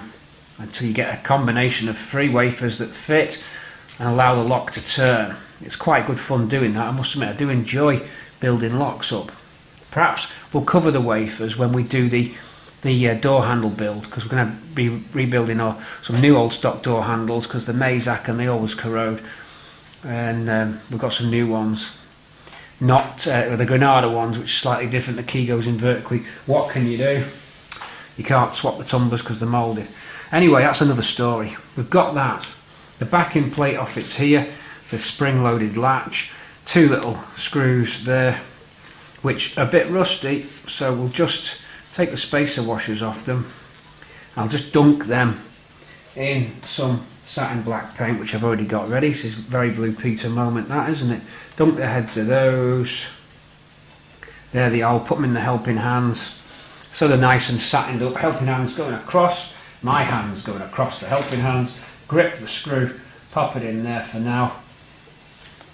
until you get a combination of 3 wafers that fit and allow the lock to turn. It's quite good fun doing that. I must admit I do enjoy building locks up. Perhaps we'll cover the wafers when we do the door handle build, because we're going to be rebuilding some new old stock door handles because the Mazak and they always corrode, and we've got some new ones. Not the Granada ones, which are slightly different. The key goes in vertically. What can you do? You can't swap the tumblers because they're moulded. Anyway, that's another story. We've got that. The backing plate off it's here, the spring-loaded latch. 2 little screws there, which are a bit rusty, so we'll just take the spacer washers off them. I'll just dunk them in some satin black paint, which I've already got ready. This is very Blue Peter moment, that, isn't it? Dunk the heads of those. There they are. I'll put them in the helping hands so they're nice and satined up. Helping hands going across, my hands going across the helping hands. Grip the screw, pop it in there for now.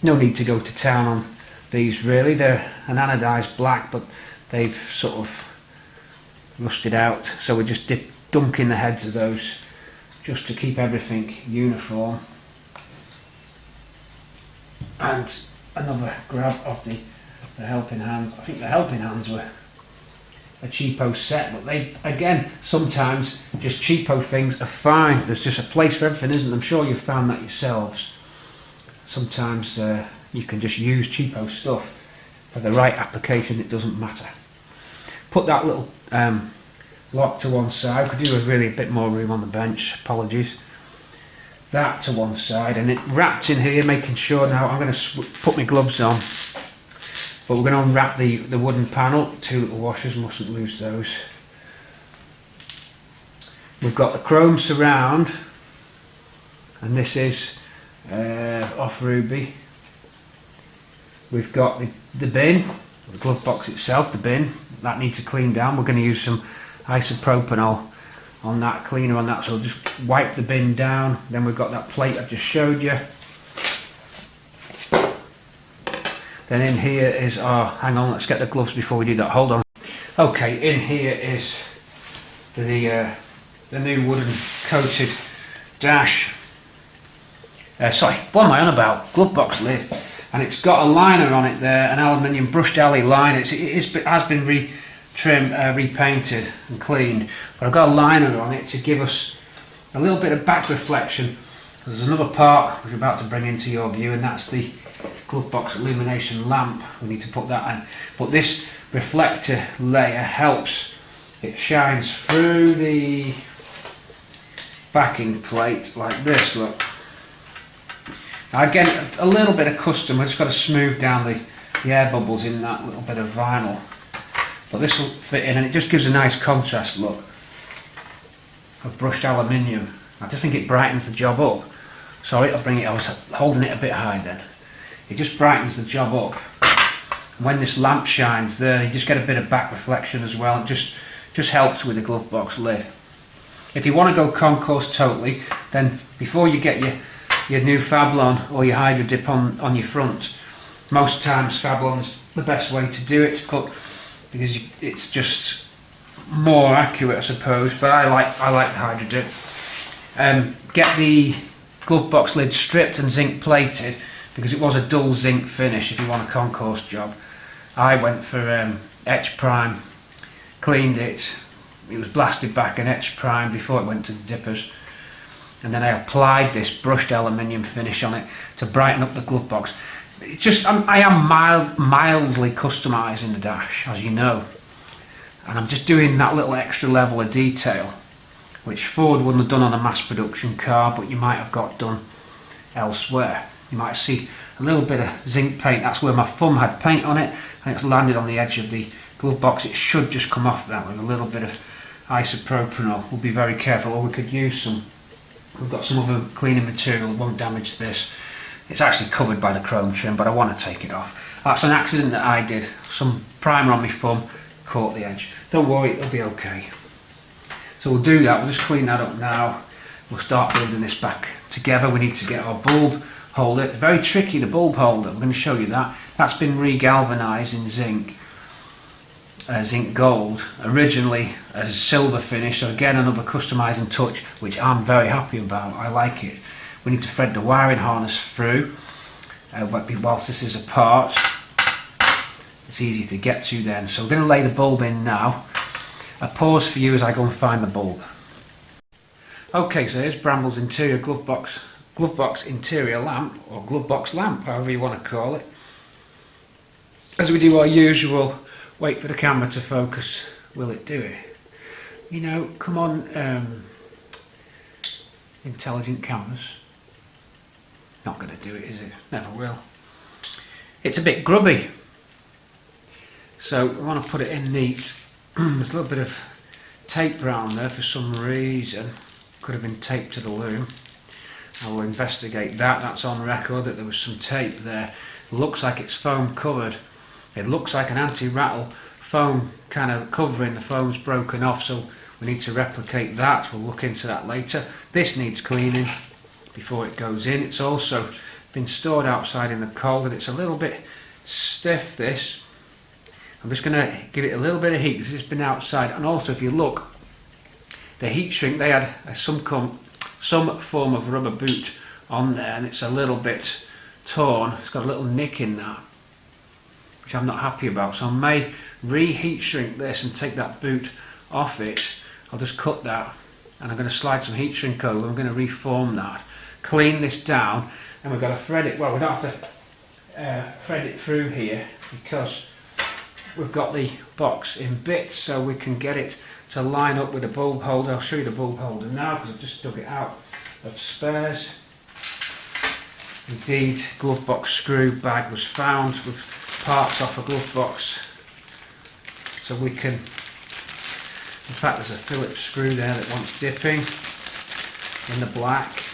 No need to go to town on these really. They're an anodised black, but they've sort of rusted out, so we're just dunking the heads of those just to keep everything uniform. And another grab of the helping hands. I think the helping hands were a cheapo set, but they, again, sometimes just cheapo things are fine. There's just a place for everything, isn't there? I'm sure you've found that yourselves. Sometimes you can just use cheapo stuff for the right application. It doesn't matter. Put that little lock to one side. Could do with really a bit more room on the bench, apologies. That to one side, and it wrapped in here, making sure. Now I'm going to put my gloves on, but we're going to unwrap the wooden panel. 2 little washers, mustn't lose those. We've got the chrome surround, and this is off Ruby. We've got the bin, the glove box itself, the bin, that needs to clean down. We're going to use some isopropanol on that, cleaner on that, so we'll just wipe the bin down. Then we've got that plate I've just showed you. Then in here is our, hang on, let's get the gloves before we do that, hold on. Okay, in here is the new wooden coated dash. Sorry, what am I on about? Glove box lid. And it's got a liner on it there, an aluminium brushed alley liner. It has been repainted and cleaned, but I've got a liner on it to give us a little bit of back reflection. There's another part which we're about to bring into your view, and that's the glove box illumination lamp. We need to put that in, but this reflector layer helps. It shines through the backing plate like this, look. Now again, a little bit of custom, we've just got to smooth down the air bubbles in that little bit of vinyl. But this will fit in, and it just gives a nice contrast look of brushed aluminium. I just think it brightens the job up. Sorry, I was holding it a bit high then. It just brightens the job up. When this lamp shines there, you just get a bit of back reflection as well. It just helps with the glove box lid. If you want to go concourse totally, then before you get your new Fablon or your Hydro Dip on your front, most times Fablon's the best way to do it, but because it's just more accurate, I suppose. But I like the Hydro Dip. Get the glove box lid stripped and zinc plated, because it was a dull zinc finish if you want a concourse job. I went for etch prime, cleaned it, it was blasted back and etch prime before it went to the dippers, and then I applied this brushed aluminium finish on it to brighten up the glove box. I am mildly customising the dash, as you know, and I'm just doing that little extra level of detail which Ford wouldn't have done on a mass production car, but you might have got done elsewhere. You might see a little bit of zinc paint. That's where my thumb had paint on it, and it's landed on the edge of the glove box. It should just come off that with a little bit of isopropanol. We'll be very careful, or we could use some. We've got some other cleaning material that won't damage this. It's actually covered by the chrome trim, but I want to take it off. That's an accident that I did. Some primer on my thumb caught the edge. Don't worry, it'll be okay. So we'll do that. We'll just clean that up now. We'll start building this back together. We need to get our bulb holder. It's very tricky, the bulb holder. I'm going to show you that. That's been re-galvanized in zinc, zinc gold, originally as a silver finish. So again, another customizing touch, which I'm very happy about. I like it. We need to thread the wiring harness through whilst this is apart. It's easy to get to then. So we're going to lay the bulb in now. A pause for you as I go and find the bulb. Okay, so here's Bramble's interior glove box interior lamp, or glove box lamp, however you want to call it. As we do our usual, wait for the camera to focus, will it do it? You know, come on, intelligent cameras. Not going to do it, is it? Never will. It's a bit grubby, so we want to put it in neat. There's a little bit of tape around there for some reason. Could have been taped to the loom. I will investigate that. That's on record that there was some tape there. Looks like it's foam covered. It looks like an anti-rattle foam kind of covering. The foam's broken off, so we need to replicate that. We'll look into that later. This needs cleaning before it goes in. It's also been stored outside in the cold and it's a little bit stiff, this. I'm just going to give it a little bit of heat because it's been outside. And also, if you look, the heat shrink, they had some form of rubber boot on there, and it's a little bit torn. It's got a little nick in that, which I'm not happy about. So I may reheat shrink this and take that boot off it. I'll just cut that, and I'm going to slide some heat shrink over. I'm going to reform that, clean this down, and we've got to thread it. Well, we don't have to thread it through here because we've got the box in bits, so we can get it to line up with the bulb holder. I'll show you the bulb holder now because I've just dug it out of spares. Indeed, glove box screw bag was found with parts off a glove box, so we can, in fact there's a Phillips screw there that wants dipping in the black.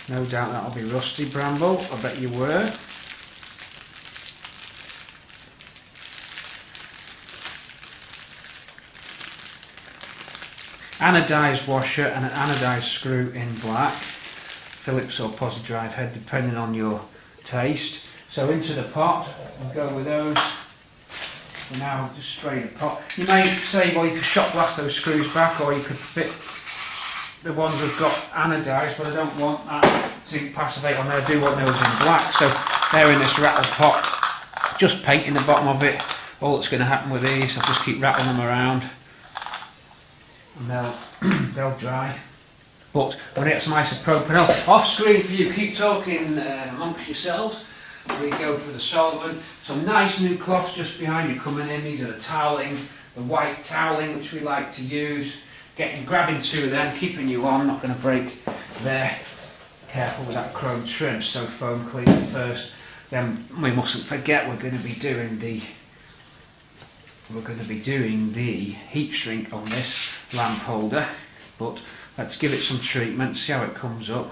No doubt that'll be rusty, Bramble, I bet you were. Anodised washer and an anodised screw in black, Phillips or posi drive head depending on your taste. So into the pot, we'll go with those. And now just spray the pot. You may say, well, you could shot blast those screws back, or you could fit the ones we've got anodised, but I don't want that to passivate on there. I do want those in black. So they're in this rattle pot, just painting the bottom of it. All that's going to happen with these, I'll just keep rattling them around, and they'll dry. But I'm going to get some isopropanol off screen for you. Keep talking amongst yourselves. We go for the solvent. Some nice new cloths just behind you coming in. These are the toweling, the white toweling which we like to use. Grabbing two of them, keeping you on, not going to break there. Careful with that chrome trim. So foam cleaner first. Then we mustn't forget we're going to be doing the heat shrink on this lamp holder. But Let's give it some treatment, see how it comes up.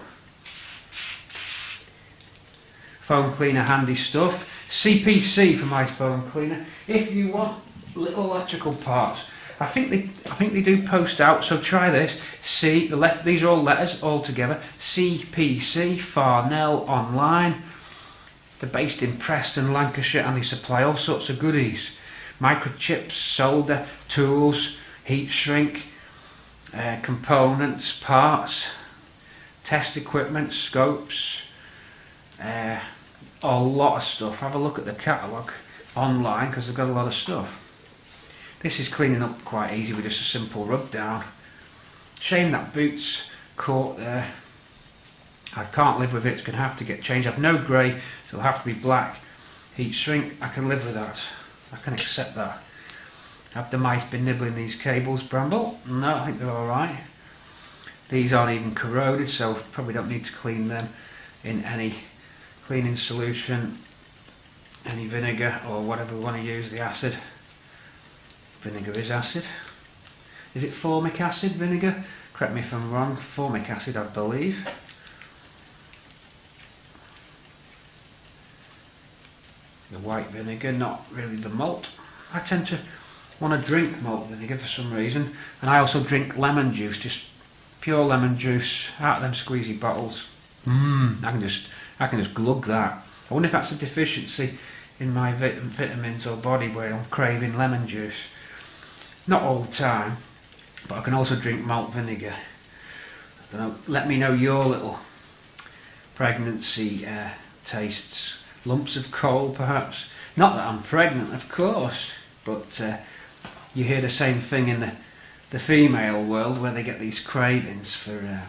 Foam cleaner, handy stuff. CPC for my foam cleaner. If you want little electrical parts, I think they do post out, so try this. These are all letters all together. CPC, Farnell online. They're based in Preston, Lancashire, and they supply all sorts of goodies. Microchips, solder, tools, heat shrink, components, parts, test equipment, scopes, a lot of stuff. Have a look at the catalogue online because they've got a lot of stuff. This is cleaning up quite easy with just a simple rub down. Shame that boot's caught there. I can't live with it, it's going to have to get changed. I've no grey, so it'll have to be black. Heat shrink, I can live with that. I can accept that. Have the mice been nibbling these cables, Bramble? No, I think they're alright. These aren't even corroded, so probably don't need to clean them in any cleaning solution. Any vinegar or whatever we want to use, the acid. Vinegar is acid. Is it formic acid, vinegar? Correct me if I'm wrong. Formic acid, I believe. The white vinegar, not really the malt. I tend to want to drink malt vinegar for some reason, and I also drink lemon juice, just pure lemon juice out of them squeezy bottles. I can just glug that. I wonder if that's a deficiency in my vitamins or body where I'm craving lemon juice. Not all the time, but I can also drink malt vinegar. I don't know, let me know your little pregnancy tastes. Lumps of coal perhaps. Not that I'm pregnant, of course, but you hear the same thing in the female world where they get these cravings for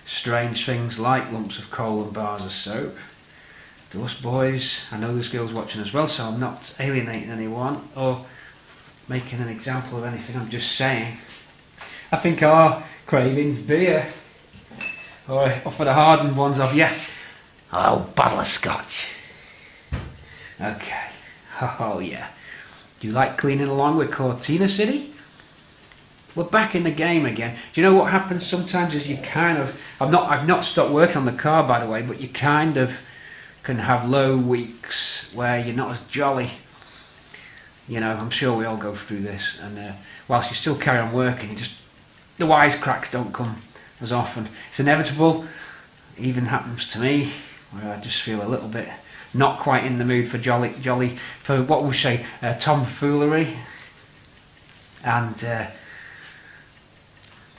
strange things like lumps of coal and bars of soap. To us boys, I know there's girls watching as well, so I'm not alienating anyone or making an example of anything, I'm just saying. I think our cravings beer, or for the hardened ones of, yeah, oh, bottle of scotch. Okay, oh yeah. Do you like cleaning along with Cortina City? We're back in the game again. Do you know what happens sometimes is you kind of, I've not stopped working on the car by the way, but you kind of can have low weeks where you're not as jolly. You know, I'm sure we all go through this, and whilst you still carry on working, just the wisecracks don't come as often. It's inevitable. It even happens to me, where I just feel a little bit not quite in the mood for jolly, for what we say, tomfoolery and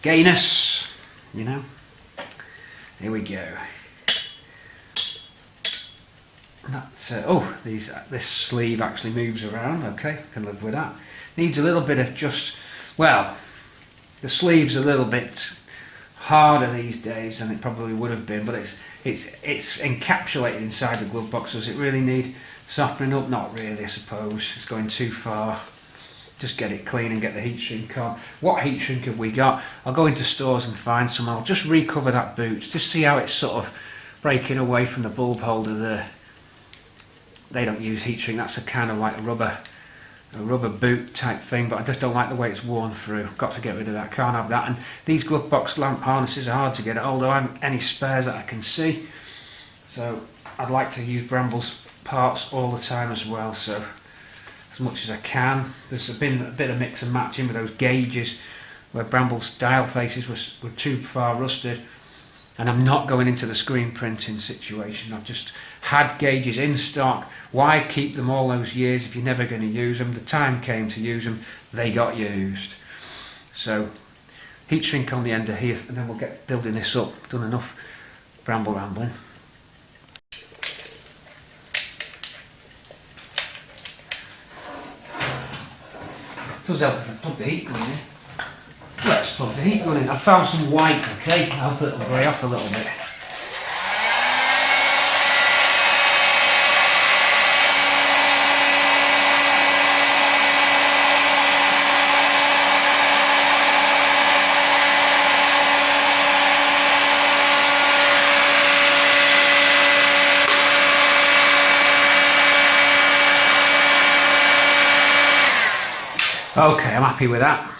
gayness. You know. Here we go. This sleeve actually moves around. Okay, can live with that. Needs a little bit of the sleeve's a little bit harder these days than it probably would have been, but it's encapsulated inside the glove box. Does it really need softening up? Not really, I suppose. It's going too far. Just get it clean and get the heat shrink on. What heat shrink have we got? I'll go into stores and find some. I'll just recover that boot, just see how it's sort of breaking away from the bulb holder there. They don't use heat shrink, that's a kind of like a rubber boot type thing, but I just don't like the way it's worn through. Got to get rid of that, can't have that. And these glove box lamp harnesses are hard to get, although I haven't any spares that I can see. So I'd like to use Bramble's parts all the time as well, so as much as I can. There's been a bit of mix and matching with those gauges where Bramble's dial faces were too far rusted, and I'm not going into the screen printing situation. I've just had gauges in stock. Why keep them all those years if you're never going to use them? The time came to use them, they got used. So heat shrink on the end of here, and then we'll get building this up. Done enough Bramble rambling. Does help if I plug the heat gun in. Let's plug the heat gun in. I found some white, okay? I'll put it grey off a little bit. Okay, I'm happy with that.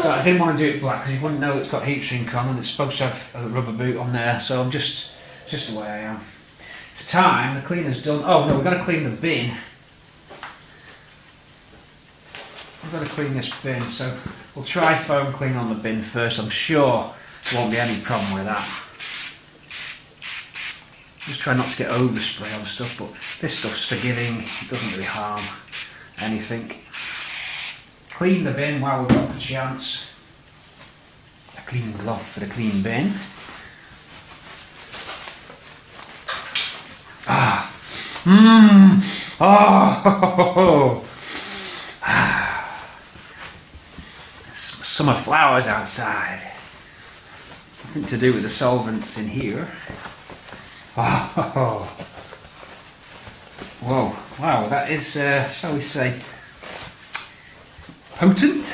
So I didn't want to do it black because you wouldn't know it's got heat shrink on, and it's supposed to have a rubber boot on there, so I'm just the way I am. It's time, the cleaner's done. Oh no, we've got to clean the bin. We've got to clean this bin, so we'll try foam clean on the bin first. I'm sure there won't be any problem with that. Just try not to get overspray on stuff, but this stuff's forgiving, it doesn't really harm anything. Clean the bin while we've got the chance. A clean glove for the clean bin. Summer flowers outside. Nothing to do with the solvents in here. Oh, whoa, wow, that is, shall we say, potent?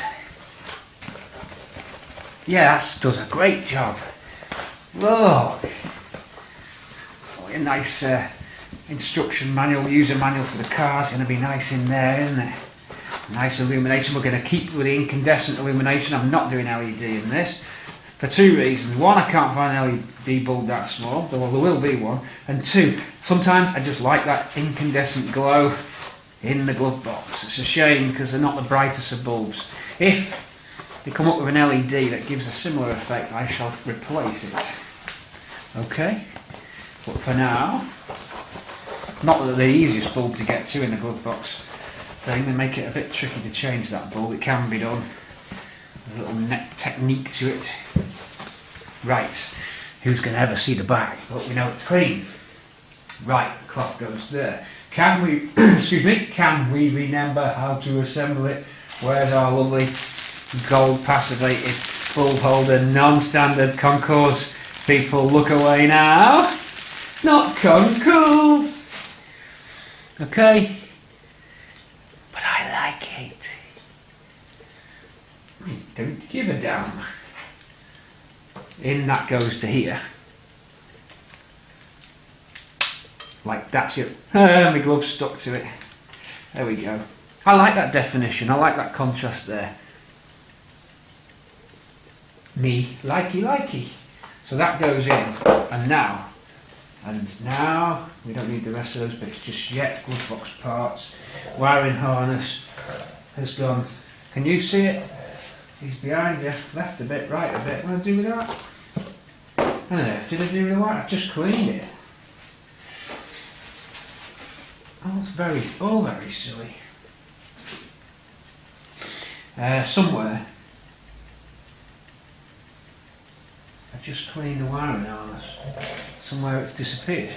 Yeah, that does a great job. Look, a nice instruction manual, user manual for the car is going to be nice in there, isn't it? Nice illumination. We're going to keep with the incandescent illumination. I'm not doing LED in this for two reasons. One, I can't find an LED bulb that small, though there will be one. And two, sometimes I just like that incandescent glow in the glove box. It's a shame because they're not the brightest of bulbs. If they come up with an LED that gives a similar effect, I shall replace it. Okay? But for now, not that they're the easiest bulb to get to in the glove box thing, they make it a bit tricky to change that bulb. It can be done. There's a little technique to it. Right, who's going to ever see the back? But we know it's clean. Right, the cloth goes there. Can we, excuse me, can we remember how to assemble it? Where's our lovely gold passivated bulb holder, non-standard concourse? People, look away now. Not concourse. Okay. But I like it. I don't give a damn. In that goes to here. Like that's it. My glove's stuck to it. There we go. I like that definition. I like that contrast there. Me likey. So that goes in. And now we don't need the rest of those bits just yet. Glove box parts. Wiring harness has gone. Can you see it? He's behind you. Left a bit, right a bit. What did I do with that? I don't know. Did I do with the wire? I've just cleaned it. Oh, it's all very silly. Somewhere I've just cleaned the wiring harness. Somewhere it's disappeared.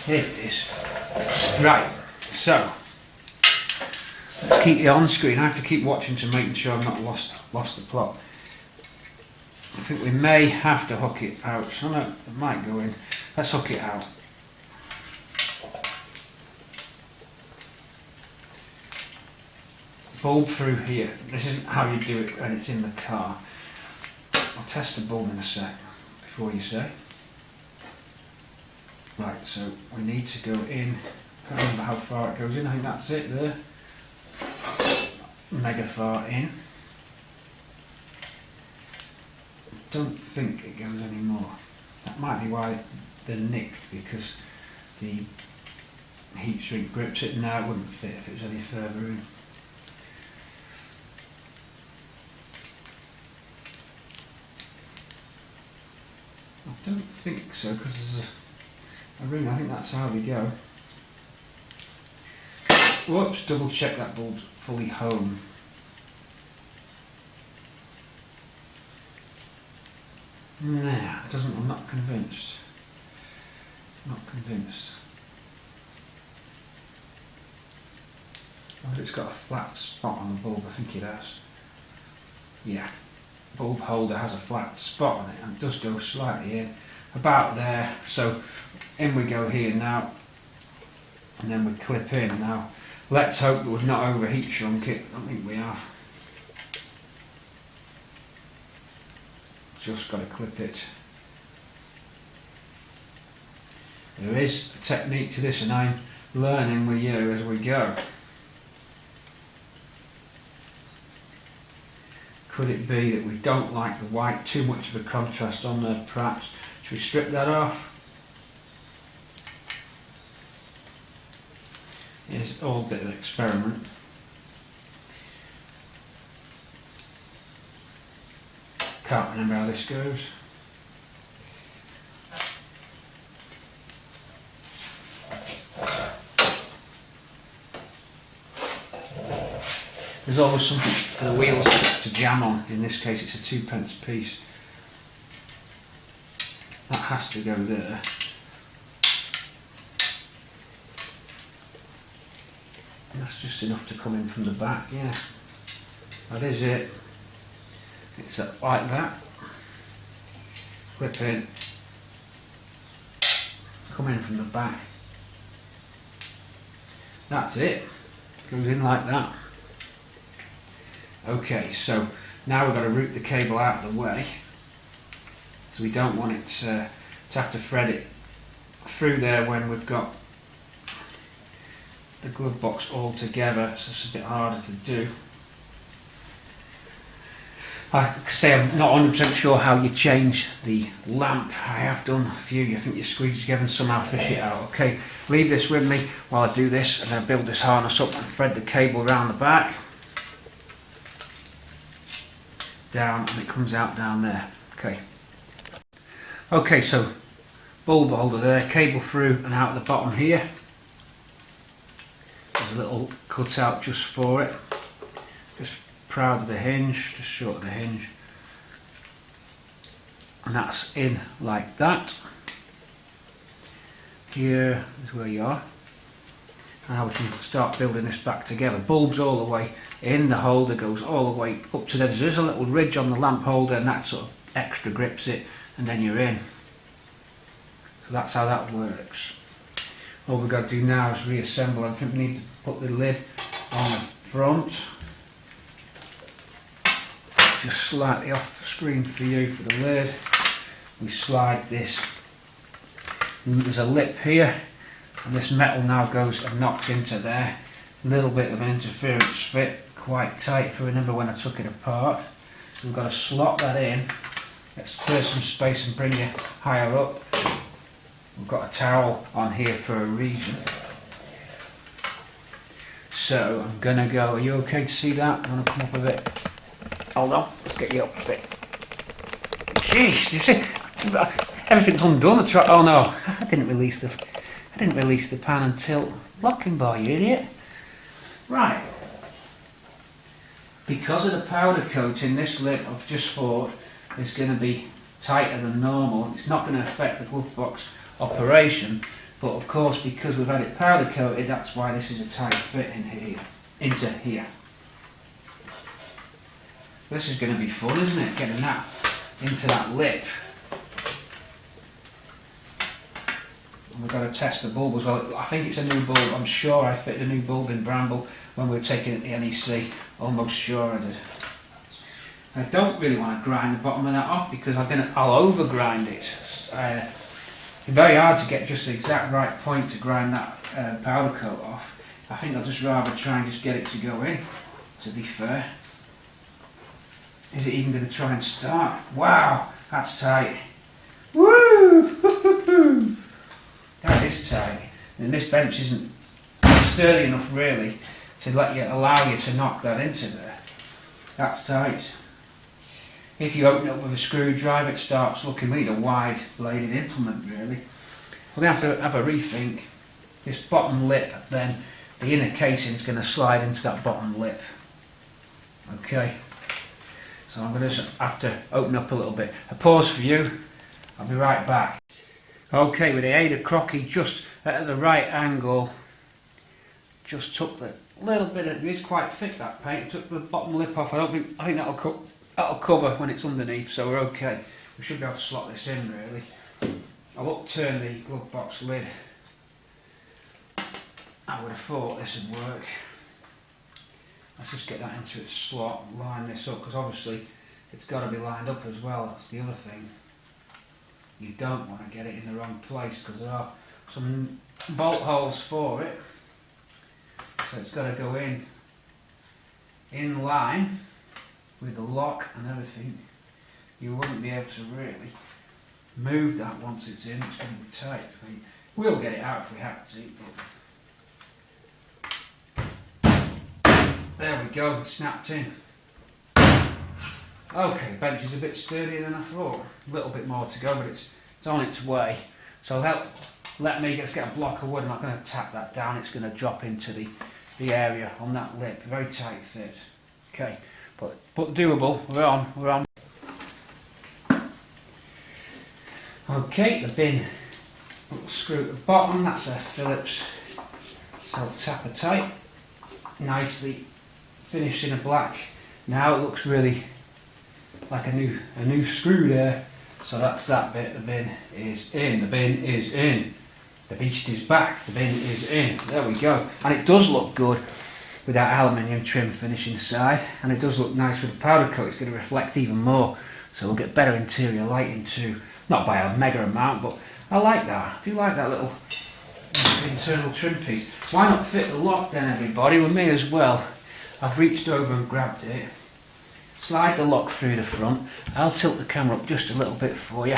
Here it is. Right, so let's keep it on screen. I have to keep watching to make sure I've not lost the plot. I think we may have to hook it out. So no, it might go in. Let's hook it out. Bulb through here. This isn't how you do it when it's in the car. I'll test the bulb in a sec before you say. Right, so we need to go in. I can't remember how far it goes in. I think that's it there. Mega far in. Don't think it goes any more. That might be why they're nicked, because the heat shrink grips it. Now it wouldn't fit if it was any further in. I don't think so, because there's a ring. I think that's how they go. Whoops, double check that bulb's fully home. Nah, it doesn't. I'm not convinced. Not convinced. Oh, it's got a flat spot on the bulb. I think it has. Yeah, bulb holder has a flat spot on it, and it does go slightly in, about there. So in we go here now, and then we clip in. Now let's hope that we've not overheat shrunk it. I don't think we have. Just got to clip it. There is a technique to this, and I'm learning with you as we go. Could it be that we don't like the white, too much of a contrast on there perhaps? Should we strip that off? It's all a bit of an experiment. Can't remember how this goes. There's always something for the wheels to jam on. In this case it's a 2p piece. That has to go there. And that's just enough to come in from the back, yeah. That is it. It's like that. Clip in. Come in from the back. That's it. Goes in like that. Okay, so now we've got to route the cable out of the way. So we don't want it to have to thread it through there when we've got the glove box all together, so it's a bit harder to do. I say I'm not 100% sure how you change the lamp. I have done a few. I think you squeeze it together and somehow fish it out. Okay, leave this with me while I do this, and then build this harness up and thread the cable around the back. Down, and it comes out down there. Okay. Okay, so bulb holder there, cable through and out the bottom here. There's a little cutout just for it. Just proud of the hinge, just short of the hinge. And that's in like that. Here is where you are. And now we can start building this back together. Bulbs all the way in, the holder goes all the way up to there. There's a little ridge on the lamp holder and that sort of extra grips it, and then you're in. So that's how that works. All we've got to do now is reassemble. I think we need to put the lid on the front. Just slightly off screen for you for the lid. We slide this. There's a lip here, and this metal now goes and knocks into there. A little bit of an interference fit, quite tight if I remember when I took it apart. So we've got to slot that in. Let's clear some space and bring it higher up. We've got a towel on here for a reason. So I'm gonna go, are you okay to see that? I'm gonna come up a bit. Hold on, let's get you up a bit. Jeez, you see, everything's undone. Oh no, I didn't release the pan until locking bar, you idiot. Right. Because of the powder coating, this lip I've just thought is going to be tighter than normal. It's not going to affect the glove box operation, but of course because we've had it powder coated, that's why this is a tight fit in here, into here. This is going to be fun, isn't it? Getting that into that lip. And we've got to test the bulb as well. I think it's a new bulb. I'm sure I fit the new bulb in Bramble when we were taking it to the NEC. Almost sure I did. I don't really want to grind the bottom of that off because I'll over grind it. It's very hard to get just the exact right point to grind that powder coat off. I think I'll just rather try and just get it to go in, to be fair. Is it even going to try and start? Wow, that's tight. Woo! That is tight. And this bench isn't sturdy enough really to allow you to knock that into there. That's tight. If you open it up with a screwdriver, it starts looking like a wide bladed implement really. We're going to have to have a rethink. This bottom lip, then the inner casing is going to slide into that bottom lip. Okay. So I'm going to have to open up a little bit. A pause for you. I'll be right back. Okay, with the aid of Crocky, just at the right angle, just took the little bit of, it's quite thick that paint, took the bottom lip off. I think that'll cover when it's underneath, so we're okay. We should be able to slot this in really. I'll upturn the glove box lid. I would have thought this would work. Let's just get that into its slot and line this up, because obviously it's got to be lined up as well. That's the other thing. You don't want to get it in the wrong place because there are some bolt holes for it. So it's got to go in line with the lock and everything, you wouldn't be able to really move that once it's in. It's going to be tight. We'll get it out if we have to. There we go, it's snapped in. Okay, bench is a bit sturdier than I thought. A little bit more to go, but it's on its way. So let me just get a block of wood. I'm not going to tap that down. It's going to drop into the area on that lip. Very tight fit. Okay, but doable. We're on. Okay, the bin, little screw at the bottom. That's a Phillips self-tapper type. Nicely finished in a black. Now it looks really like a new screw there. So that's that bit. The bin is in. The bin is in. The beast is back. The bin is in. There we go. And it does look good with that aluminium trim finish inside. And it does look nice with the powder coat. It's going to reflect even more. So we'll get better interior lighting too. Not by a mega amount, but I like that. I do like that little internal trim piece. Why not fit the lock then, everybody? With me as well. I've reached over and grabbed it. Slide the lock through the front. I'll tilt the camera up just a little bit for you.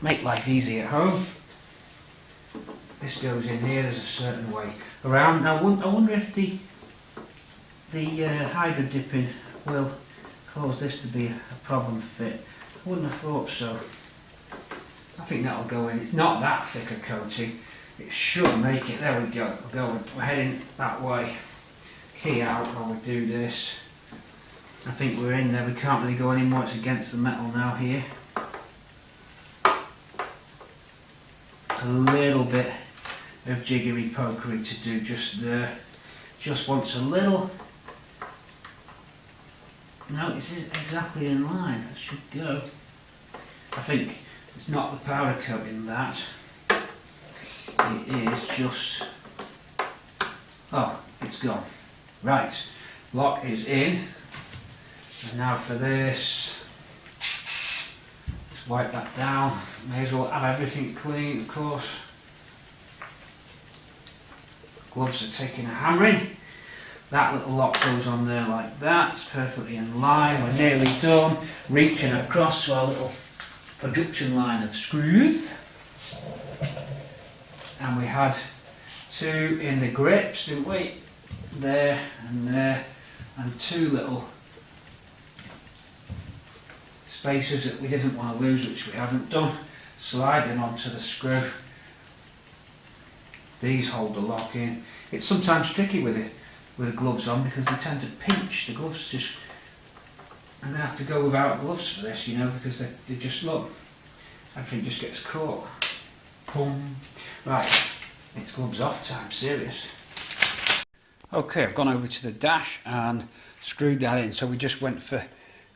Make life easy at home. This goes in here. There's a certain way around. Now I wonder if the hydro dipping will cause this to be a problem fit. I wouldn't have thought so. I think that'll go in. It's not that thick a coating. It should make it. There we go. We're heading that way. Key out while we do this. I think we're in there. We can't really go anymore. It's against the metal now here. A little bit of jiggery pokery to do just there. Just wants a little. No, this is exactly in line. That should go. I think it's not the powder coat in that. It is just. Oh, it's gone. Right. Lock is in. And now for this. Just wipe that down. May as well have everything clean, of course. Gloves are taking a hammering. That little lock goes on there like that. It's perfectly in line. We're nearly done. Reaching across to our little production line of screws. And we had two in the grips, didn't we? There, and two little spacers that we didn't want to lose, which we haven't done. Slide them onto the screw. These hold the lock in. It's sometimes tricky with the gloves on because they tend to pinch. The gloves just, I'm going to have to go without gloves for this, you know, because they just look, everything just gets caught. Boom. Right, it's gloves off time, serious. Okay, I've gone over to the dash and screwed that in. So we just went for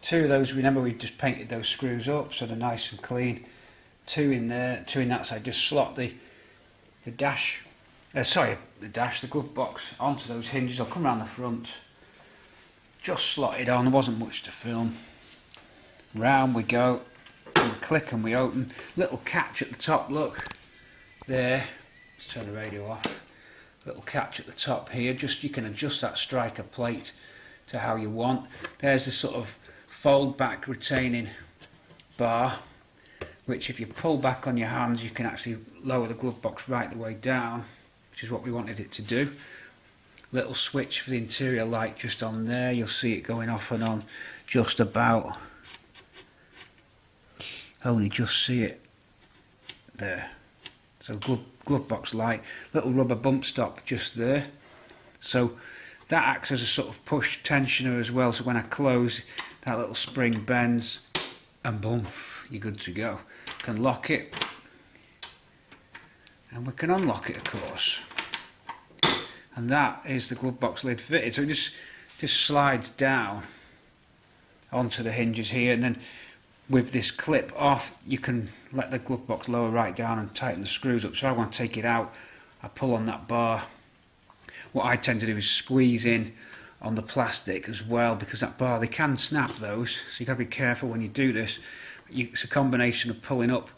two of those. Remember, we just painted those screws up so they're nice and clean. Two in there, two in that side. Just slot the glove box onto those hinges. I'll come around the front. Just slot it on. There wasn't much to film. Round we go. We click and we open. Little catch at the top. Look there. Let's turn the radio off. Little catch at the top here. Just you can adjust that striker plate to how you want. There's a sort of fold back retaining bar, which if you pull back on your hands you can actually lower the glove box right the way down, which is what we wanted it to do. Little switch for the interior light just on there. You'll see it going off and on just about. Only just see it there. So glove box light, little rubber bump stop just there. So that acts as a sort of push tensioner as well. So when I close, that little spring bends and boom, you're good to go. Can lock it and we can unlock it, of course. And that is the glove box lid fitted. So it just slides down onto the hinges here, and then with this clip off you can let the glove box lower right down and tighten the screws up. So if I want to take it out, I pull on that bar. What I tend to do is squeeze in on the plastic as well, because that bar, they can snap those, so you've got to be careful when you do this. It's a combination of pulling up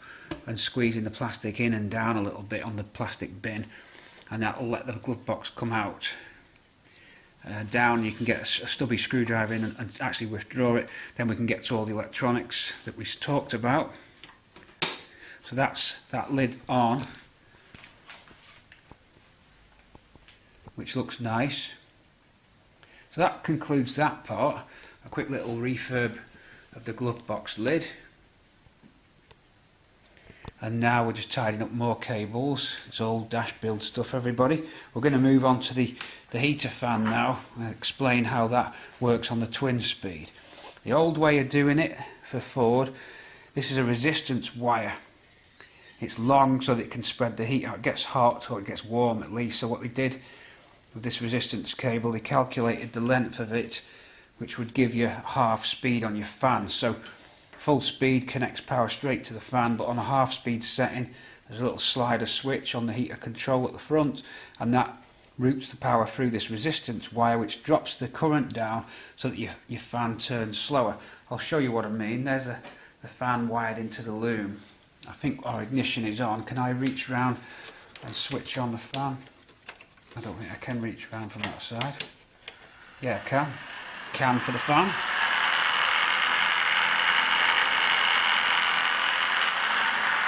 and squeezing the plastic in and down a little bit on the plastic bin, and that will let the glove box come out. down, you can get a stubby screwdriver in and actually withdraw it. Then we can get to all the electronics that we talked about. So that's that lid on, which looks nice. So that concludes that part. A quick little refurb of the glove box lid. And now we're just tidying up more cables. It's all dash build stuff, everybody. We're going to move on to the heater fan now and explain how that works on the twin speed. The old way of doing it for Ford, this is a resistance wire. It's long so that it can spread the heat out. It gets hot, or it gets warm at least. So what we did with this resistance cable, they calculated the length of it, which would give you half speed on your fan. So full speed connects power straight to the fan, but on a half speed setting there's a little slider switch on the heater control at the front, and that routes the power through this resistance wire, which drops the current down so that your fan turns slower. I'll show you what I mean. There's the fan wired into the loom. I think our ignition is on. Can I reach round and switch on the fan? I don't think I can reach round from that side. Yeah, I can. Can for the fan.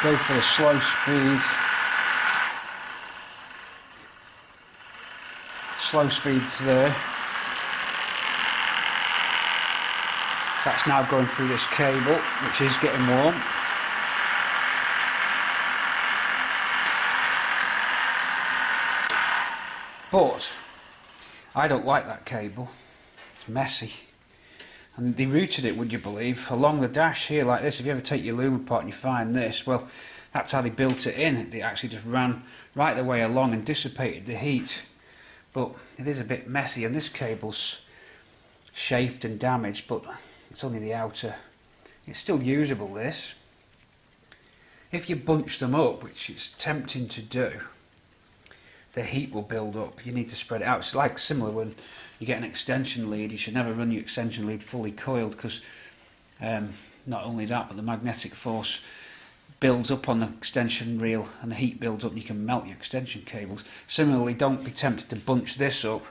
Go for the slow speed. Slow speed's there. That's now going through this cable, which is getting warm. But I don't like that cable. It's messy. And they routed it, would you believe, along the dash here like this. If you ever take your loom apart and you find this, well, that's how they built it in. They actually just ran right the way along and dissipated the heat. But it is a bit messy, and this cable's chafed and damaged, but it's only the outer. It's still usable, this. If you bunch them up, which it's tempting to do, the heat will build up. You need to spread it out. It's like similar when you get an extension lead. You should never run your extension lead fully coiled, because not only that, but the magnetic force builds up on the extension reel and the heat builds up and you can melt your extension cables. Similarly, don't be tempted to bunch this up,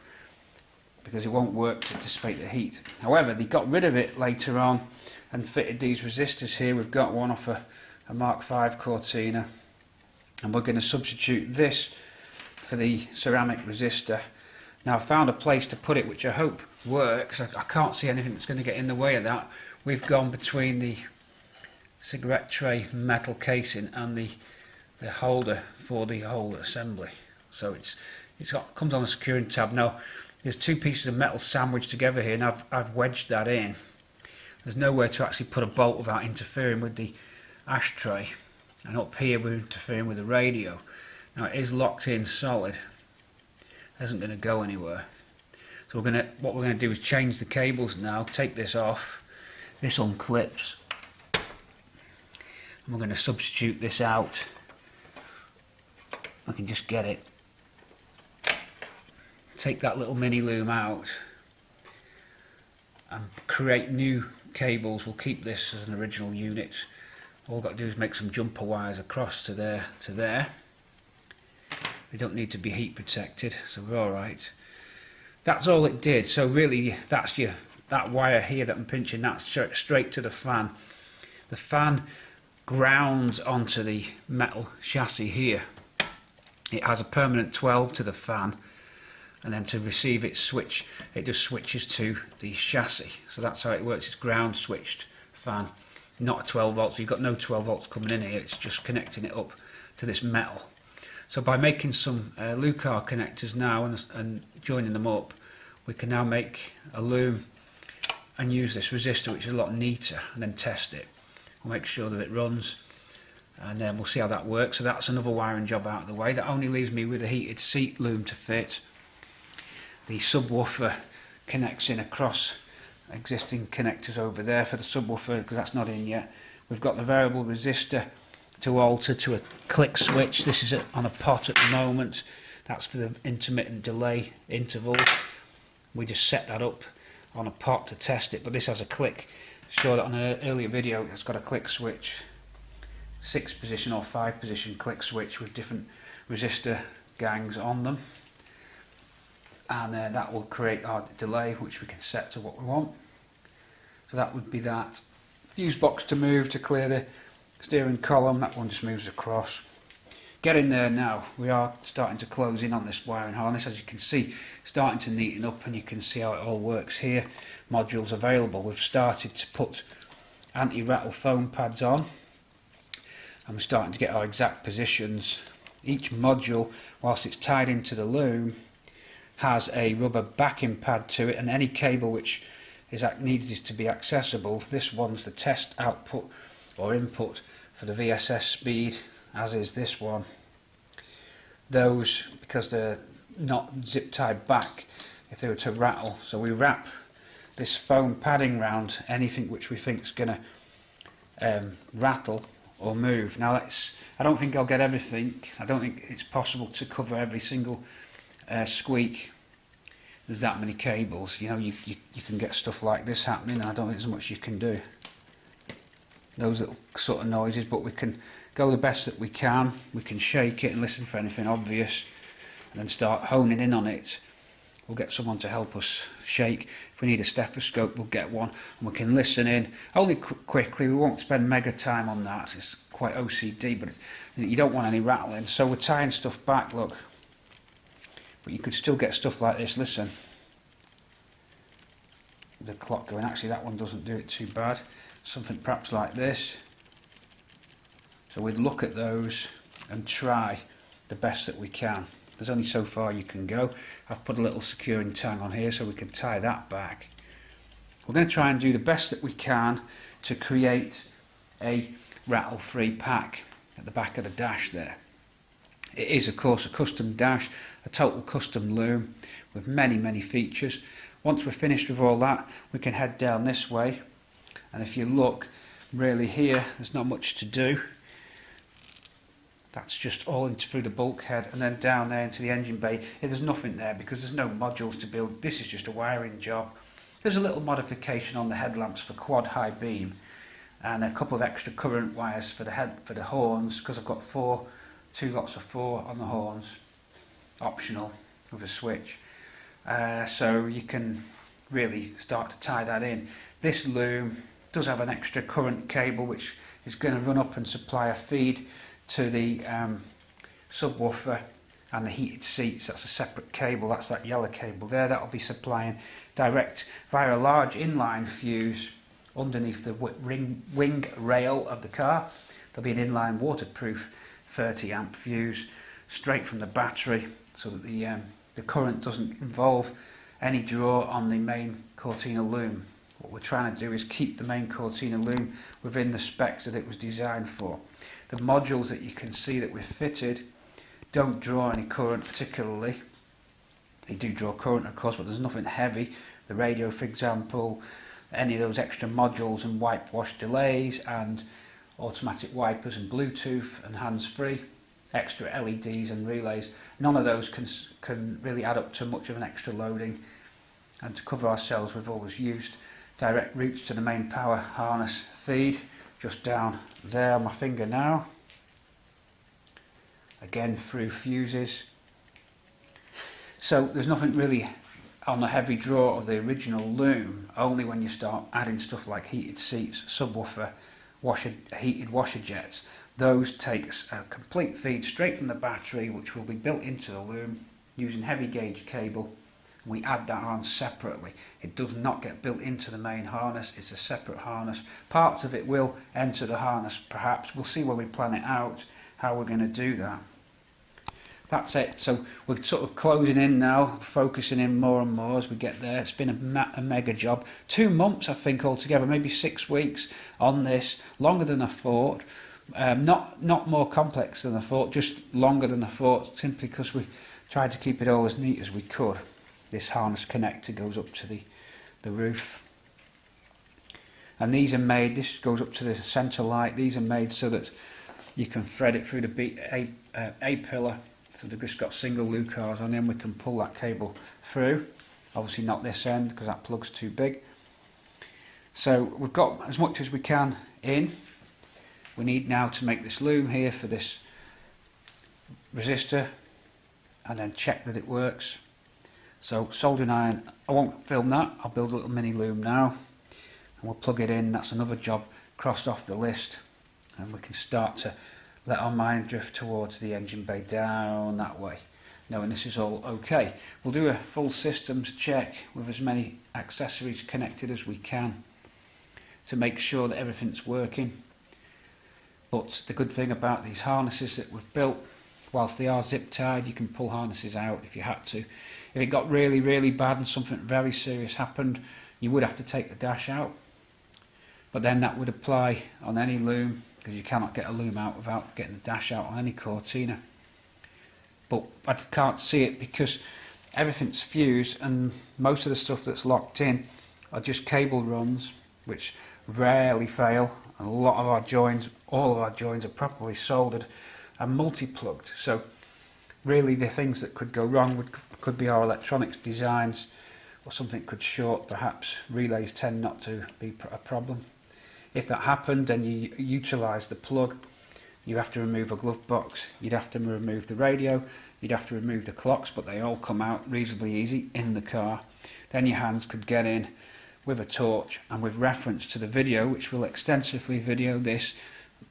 because it won't work to dissipate the heat. However, they got rid of it later on and fitted these resistors here. We've got one off a Mark V Cortina, and we're going to substitute this for the ceramic resistor. Now, I found a place to put it which I hope works. I can't see anything that's going to get in the way of that. We've gone between the cigarette tray metal casing and the holder for the whole assembly. So comes on a securing tab. Now, there's two pieces of metal sandwiched together here, and I've wedged that in. There's nowhere to actually put a bolt without interfering with the ashtray, and up here we're interfering with the radio. Now, it is locked in solid. It isn't going to go anywhere. So what we're going to do is change the cables now. Take this off. This unclips, and we're going to substitute this out. We can just get it. Take that little mini loom out and create new cables. We'll keep this as an original unit. All we've got to do is make some jumper wires across to there to there. They don't need to be heat protected, so we're alright. That's all it did. So really, that's that wire here that I'm pinching, that's straight to the fan. The fan grounds onto the metal chassis here. It has a permanent 12 to the fan, and then to receive its switch, it just switches to the chassis. So that's how it works. It's ground switched fan, not a 12 volts. You've got no 12 volts coming in here. It's just connecting it up to this metal. So by making some Lucar connectors now and joining them up, we can now make a loom and use this resistor, which is a lot neater, and then test it. We'll make sure that it runs, and then we'll see how that works. So that's another wiring job out of the way. That only leaves me with a heated seat loom to fit. The subwoofer connects in across existing connectors over there for the subwoofer, because that's not in yet. We've got the variable resistor to alter to a click switch. This is on a pot at the moment. That's for the intermittent delay interval. We just set that up on a pot to test it, but this has a click. Show that on an earlier video. It's got a click switch, 6 position or 5 position click switch with different resistor gangs on them. and that will create our delay, which we can set to what we want. So that would be that. Fuse box to move to clear the steering column, that one just moves across. Getting there now, we are starting to close in on this wiring harness, as you can see, starting to neaten up, and you can see how it all works here. Modules available. We've started to put anti-rattle foam pads on, and we're starting to get our exact positions. Each module, whilst it's tied into the loom, has a rubber backing pad to it, and any cable which is needed to be accessible. This one's the test output or input for the VSS speed, as is this one. Those, because they're not zip tied back if they were to rattle, so we wrap this foam padding round anything which we think is going to rattle or move. Now I don't think I'll get everything. I don't think it's possible to cover every single squeak. There's that many cables, you know, you can get stuff like this happening, and I don't think there's much you can do. Those little sort of noises, but we can go the best that we can. We can shake it and listen for anything obvious, and then start honing in on it. We'll get someone to help us shake. If we need a stethoscope, we'll get one, and we can listen in. Only quickly, we won't spend mega time on that. It's quite OCD, but you don't want any rattling. So we're tying stuff back, look. But you could still get stuff like this, listen. The clock going, actually that one doesn't do it too bad. Something perhaps like this. So we'd look at those and try the best that we can. There's only so far you can go. I've put a little securing tang on here so we can tie that back. We're going to try and do the best that we can to create a rattle-free pack at the back of the dash there. It is of course a custom dash, a total custom loom with many features. Once we're finished with all that, we can head down this way, and if you look really here, there's not much to do. That's just all through the bulkhead, and then down there into the engine bay. There's nothing there because there's no modules to build. This is just a wiring job. There's a little modification on the headlamps for quad high beam, and a couple of extra current wires for the horns, because I've got two lots of 4 on the horns, optional with a switch. So you can really start to tie that in. This loom does have an extra current cable which is going to run up and supply a feed to the subwoofer and the heated seats. That's a separate cable, that's that yellow cable there. That'll be supplying direct via a large inline fuse underneath the wing rail of the car. There'll be an inline waterproof 30 amp fuse straight from the battery, so that the current doesn't involve any draw on the main Cortina loom. What we're trying to do is keep the main Cortina loom within the specs that it was designed for. The modules that you can see that we've fitted don't draw any current particularly. They do draw current of course, but there's nothing heavy. The radio, for example, any of those extra modules and wipe wash delays and automatic wipers and Bluetooth and hands-free, extra LEDs and relays, none of those can really add up to much of an extra loading. And to cover ourselves, we've always used direct routes to the main power harness feed, just down there on my finger now, again through fuses. So there's nothing really on the heavy draw of the original loom, only when you start adding stuff like heated seats, subwoofer, heated washer jets. Those take a complete feed straight from the battery, which will be built into the loom using heavy gauge cable. We add that on separately. It does not get built into the main harness, it's a separate harness. Parts of it will enter the harness perhaps. We'll see when we plan it out how we're going to do that. That's it. So we're sort of closing in now, focusing in more and more as we get there. It's been a mega job. 2 months I think altogether, maybe 6 weeks on this, longer than I thought. Not more complex than I thought, just longer than I thought, simply because we tried to keep it all as neat as we could. This harness connector goes up to the roof, and these are made, this goes up to the centre light. These are made so that you can thread it through the A pillar, so they've just got single lucars on them. We can pull that cable through, obviously not this end because that plug's too big. So we've got as much as we can in. We need now to make this loom here for this resistor and then check that it works. So soldering iron, I won't film that, I'll build a little mini loom now and we'll plug it in. That's another job crossed off the list, and we can start to let our mind drift towards the engine bay down that way, knowing this is all okay. We'll do a full systems check with as many accessories connected as we can to make sure that everything's working. But the good thing about these harnesses that we've built, whilst they are zip tied, you can pull harnesses out if you had to. If it got really bad and something very serious happened, you would have to take the dash out, but then that would apply on any loom, because you cannot get a loom out without getting the dash out on any Cortina. But I can't see it because everything's fused, and most of the stuff that's locked in are just cable runs, which rarely fail, and a lot of our joins, all of our joins, are properly soldered and multi-plugged. So really the things that could go wrong could be our electronics designs, or something could short perhaps. Relays tend not to be a problem. If that happened, then you utilise the plug. You have to remove a glove box, you'd have to remove the radio, you'd have to remove the clocks, but they all come out reasonably easy in the car. Then your hands could get in with a torch, and with reference to the video, which will extensively video this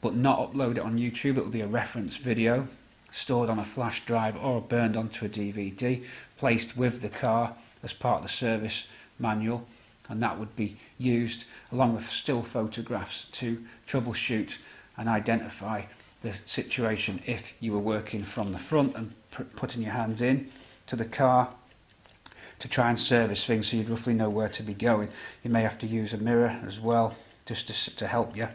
but not upload it on YouTube. It will be a reference video stored on a flash drive or burned onto a DVD, placed with the car as part of the service manual, and that would be used along with still photographs to troubleshoot and identify the situation if you were working from the front and putting your hands in to the car to try and service things, so you'd roughly know where to be going. You may have to use a mirror as well just to help you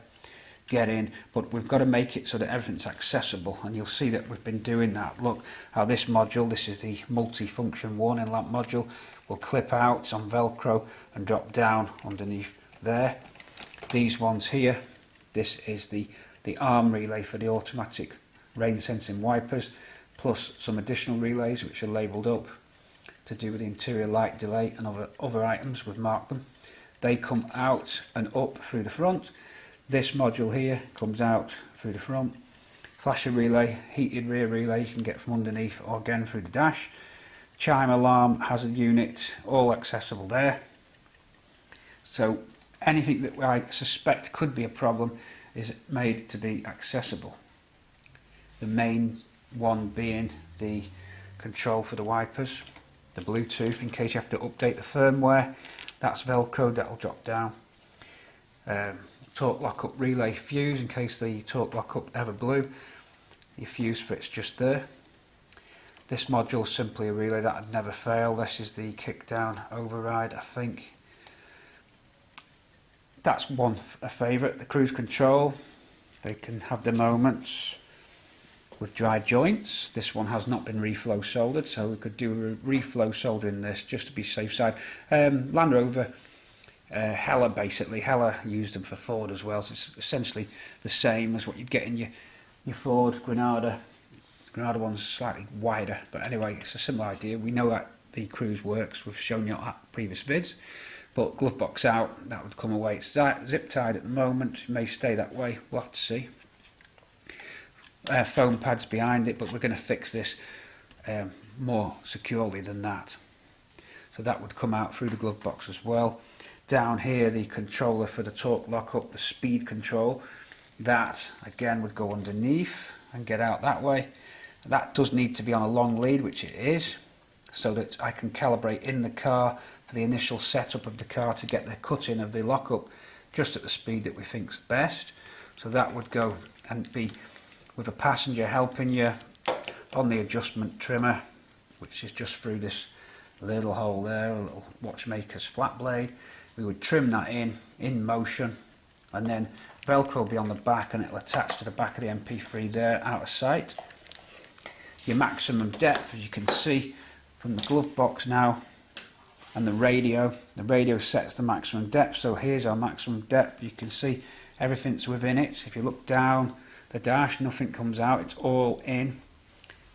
get in, but we've got to make it so that everything's accessible, and you'll see that we've been doing that. Look how this module, this is the multi-function warning lamp module, will clip out, it's on Velcro, and drop down underneath there. These ones here, this is the arm relay for the automatic rain sensing wipers, plus some additional relays which are labelled up to do with the interior light delay and other items. We've marked them. They come out and up through the front. This module here comes out through the front. Flasher relay, heated rear relay, you can get from underneath or again through the dash. Chime alarm, hazard unit, all accessible there. So anything that I suspect could be a problem is made to be accessible. The main one being the control for the wipers, the Bluetooth in case you have to update the firmware, that's Velcro, that'll drop down. Torque lockup relay fuse in case the torque lockup ever blew, your fuse fit's just there. This module is simply a relay that would never fail. This is the kick down override, I think. That's a favourite. The cruise control, they can have their moments with dry joints. This one has not been reflow soldered, so we could do a reflow soldering this just to be safe side. Land Rover, Hella basically, Hella used them for Ford as well, so it's essentially the same as what you'd get in your Ford Granada. Granada one's slightly wider, but anyway, it's a similar idea. We know that the cruise works, we've shown you at previous vids. But glove box out, that would come away. It's zip tied at the moment, it may stay that way, we'll have to see. Foam pads behind it, but we're going to fix this more securely than that. So that would come out through the glove box as well. Down here, the controller for the torque lockup, the speed control, that again would go underneath and get out that way. That does need to be on a long lead, which it is, so that I can calibrate in the car for the initial setup of the car to get the cut in of the lockup just at the speed that we think's best. So that would go and be with a passenger helping you on the adjustment trimmer, which is just through this little hole there, a little watchmaker's flat blade. We would trim that in motion, and then Velcro will be on the back and it'll attach to the back of the MP3 there, out of sight. Your maximum depth, as you can see from the glove box now, and the radio sets the maximum depth. So here's our maximum depth. You can see everything's within it. If you look down the dash, nothing comes out, it's all in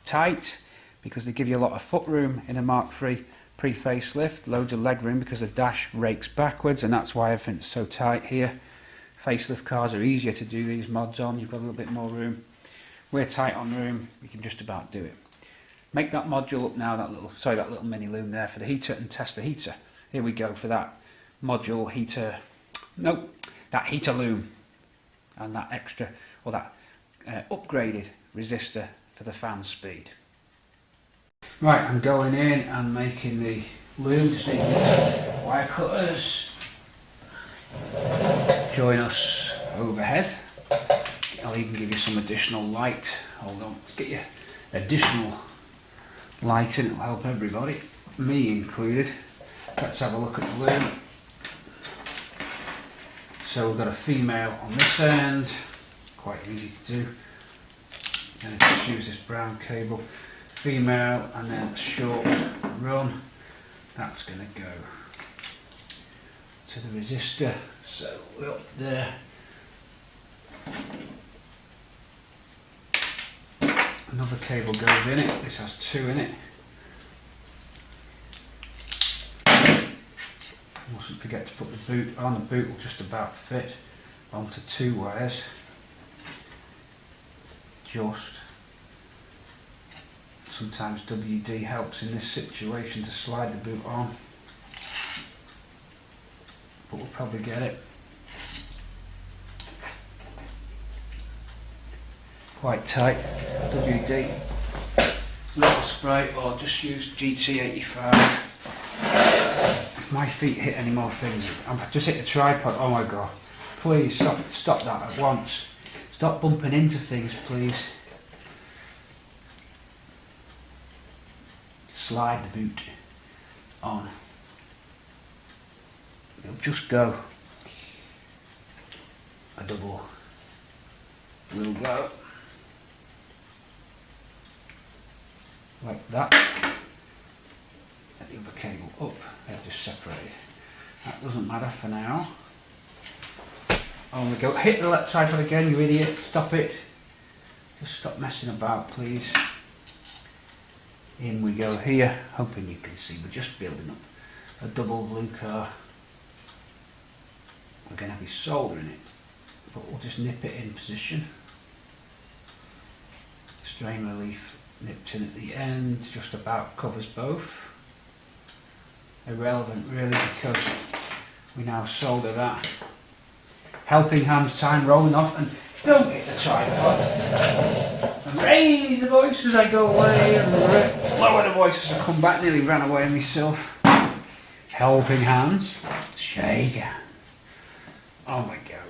tight, because they give you a lot of foot room in a Mark III pre-facelift, loads of leg room because the dash rakes backwards, and that's why everything's so tight here. Facelift cars are easier to do these mods on, you've got a little bit more room. We're tight on room, we can just about do it. make that module up now, that little mini loom there for the heater, and test the heater. Here we go for that module heater, no, that heater loom and that extra, or that upgraded resistor for the fan speed. Right, I'm going in and making the loom, just taking wire cutters. Join us overhead. I'll even give you some additional light. Hold on, let's get you additional light in, it'll help everybody, me included. Let's have a look at the loom. So we've got a female on this end, quite easy to do. And just use this brown cable, female, and then a short run. That's going to go to the resistor. So we're up there. Another cable goes in it. This has two in it. Mustn't forget to put the boot on. The boot will just about fit onto two wires. Just. Sometimes WD helps in this situation to slide the boot on. But we'll probably get it. Quite tight. WD. Little spray, or just use GT85. If my feet hit any more things, I've just hit the tripod. Oh my god. Please stop that at once. Stop bumping into things, please. Slide the boot on. It'll just go. A double will go. Like that. Get the other cable up. They're just separated. That doesn't matter for now. On we go. Hit the left tripod again, you idiot. Stop it. Just stop messing about, please. In we go here. Hoping you can see, we're just building up a double blue car. We're going to be soldering it, but we'll just nip it in position. Strain relief nipped in at the end, just about covers both. Irrelevant really, because we now solder that. Helping hands time rolling off, and don't get the tripod. And raise the voice as I go away, and lower the voice as I come back. Nearly ran away myself. Helping hands, shake hands. Oh my god.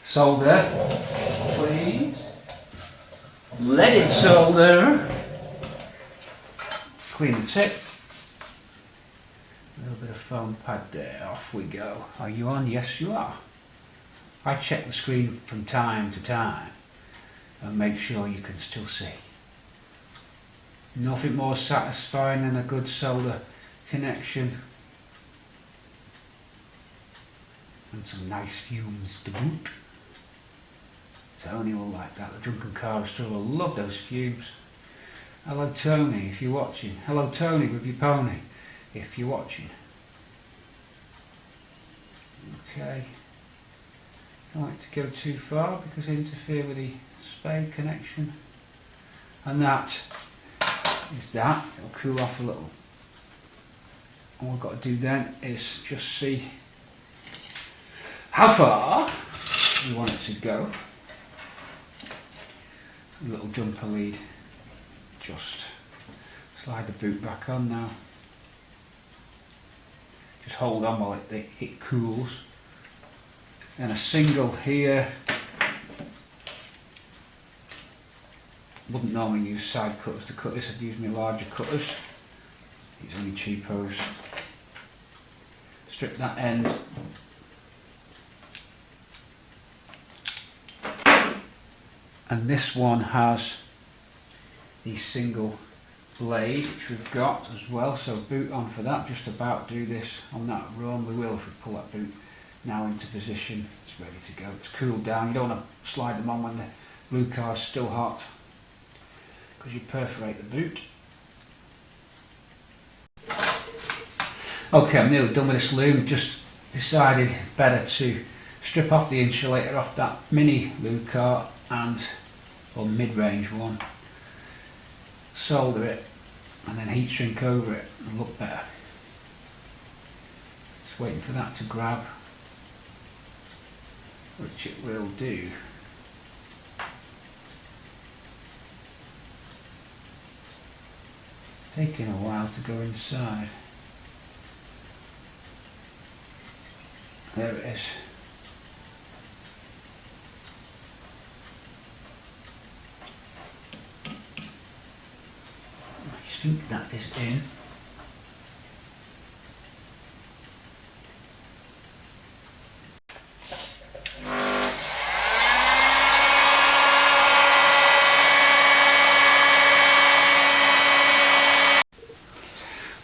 Solder, please. Let it solder. Clean the tip. A little bit of foam pad there. Off we go. Are you on? Yes you are. I check the screen from time to time and make sure you can still see. Nothing more satisfying than a good solder connection. And some nice fumes to boot. Tony will like that. The drunken car still will love those fumes. Hello Tony, if you're watching. Hello Tony with your pony, if you're watching. Okay. Don't like to go too far because they interfere with the spade connection. And that is that. It'll cool off a little. All we've got to do then is just see how far we want it to go. A little jumper lead. Just slide the boot back on now. Just hold on while it cools. And a single here. Wouldn't normally use side cutters to cut this, I'd use my larger cutters. These are only cheapos. Strip that end. And this one has the single blade which we've got as well, so boot on for that. Just about do this on that run. We will if we pull that boot now into position. It's ready to go. It's cooled down. You don't want to slide them on when the blue car is still hot because you perforate the boot. Okay, I'm nearly done with this loom. Just decided better to strip off the insulator off that mini loom car and or mid-range one, solder it and then heat shrink over it and look better. Just waiting for that to grab, which it will do. Taking a while to go inside. There it is. I think that is in.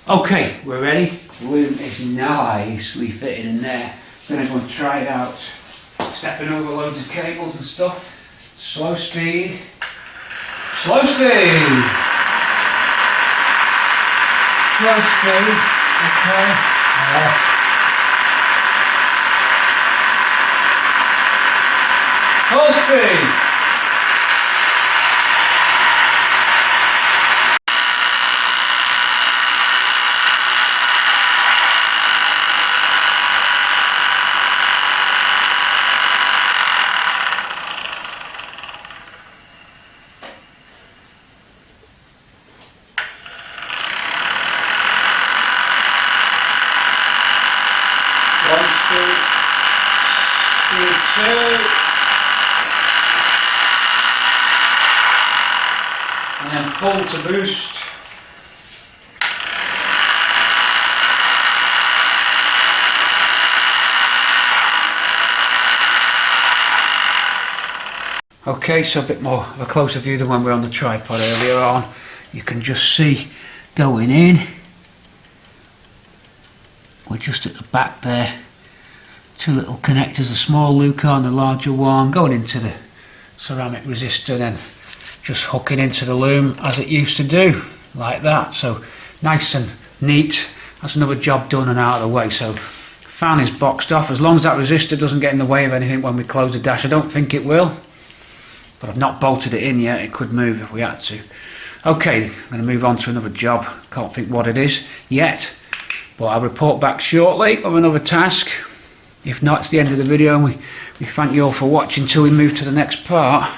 Okay, we're ready. The loom is nicely fitted in there. Then I'm going to try it out. Stepping over loads of cables and stuff. Slow speed. Slow speed. Slow speed. Okay. Full speed. Speed 2, and then pull to boost. Okay, so a bit more of a closer view than when we were on the tripod earlier on. You can just see going in. We're just at the back there. Two little connectors, a small Luca and the larger one, going into the ceramic resistor, then just hooking into the loom as it used to do, like that. So nice and neat. That's another job done and out of the way. So fan is boxed off. As long as that resistor doesn't get in the way of anything when we close the dash, I don't think it will. But I've not bolted it in yet. It could move if we had to. Okay, I'm going to move on to another job. Can't think what it is yet, but I'll report back shortly of another task. If not, it's the end of the video, and we thank you all for watching until we move to the next part.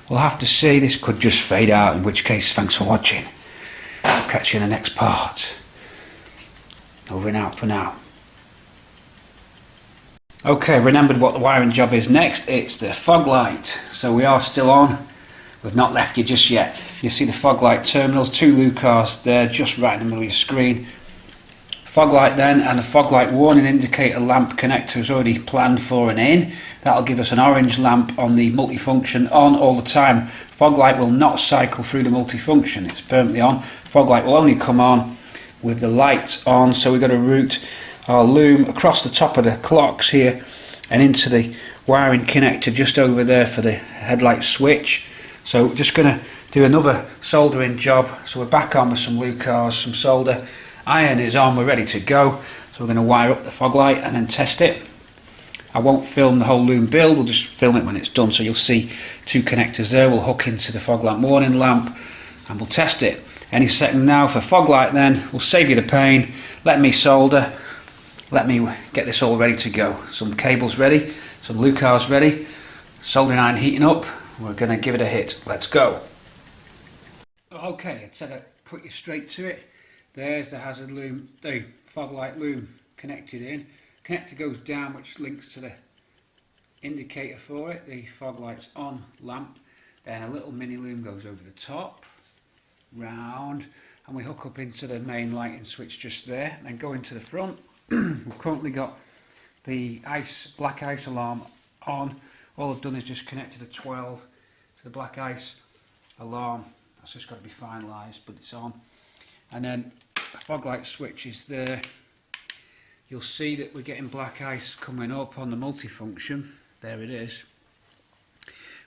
We'll have to see. This could just fade out, in which case thanks for watching. I'll catch you in the next part. Over and out for now. Okay, remembered what the wiring job is next. It's the fog light. So we are still on. We've not left you just yet. You see the fog light terminals, two Lucas there, just right in the middle of your screen. Fog light then, and the fog light warning indicator lamp connector is already planned for and in. That'll give us an orange lamp on the multifunction on all the time. Fog light will not cycle through the multifunction, it's permanently on. Fog light will only come on with the lights on, so we've got to route our loom across the top of the clocks here and into the wiring connector just over there for the headlight switch. So just going to do another soldering job. So we're back on with some Lucas, some solder. Iron is on, we're ready to go. So we're going to wire up the fog light and then test it. I won't film the whole loom build, we'll just film it when it's done. So you'll see two connectors there. We'll hook into the fog lamp warning lamp and we'll test it. Any second now for fog light then. We'll save you the pain. Let me solder. Let me get this all ready to go. Some cables ready, some Lucas ready, soldering iron heating up. We're going to give it a hit. Let's go. Okay, let's quickly straight to it. There's the hazard loom, the fog light loom connected in. Connector goes down, which links to the indicator for it. The fog light's on lamp. Then a little mini loom goes over the top, round, and we hook up into the main lighting switch just there. Then go into the front. We've currently got the black ice alarm on. All I've done is just connect to the 12 to the black ice alarm. That's just got to be finalised, but it's on. And then the fog light switch is there. You'll see that we're getting black ice coming up on the multifunction. There it is.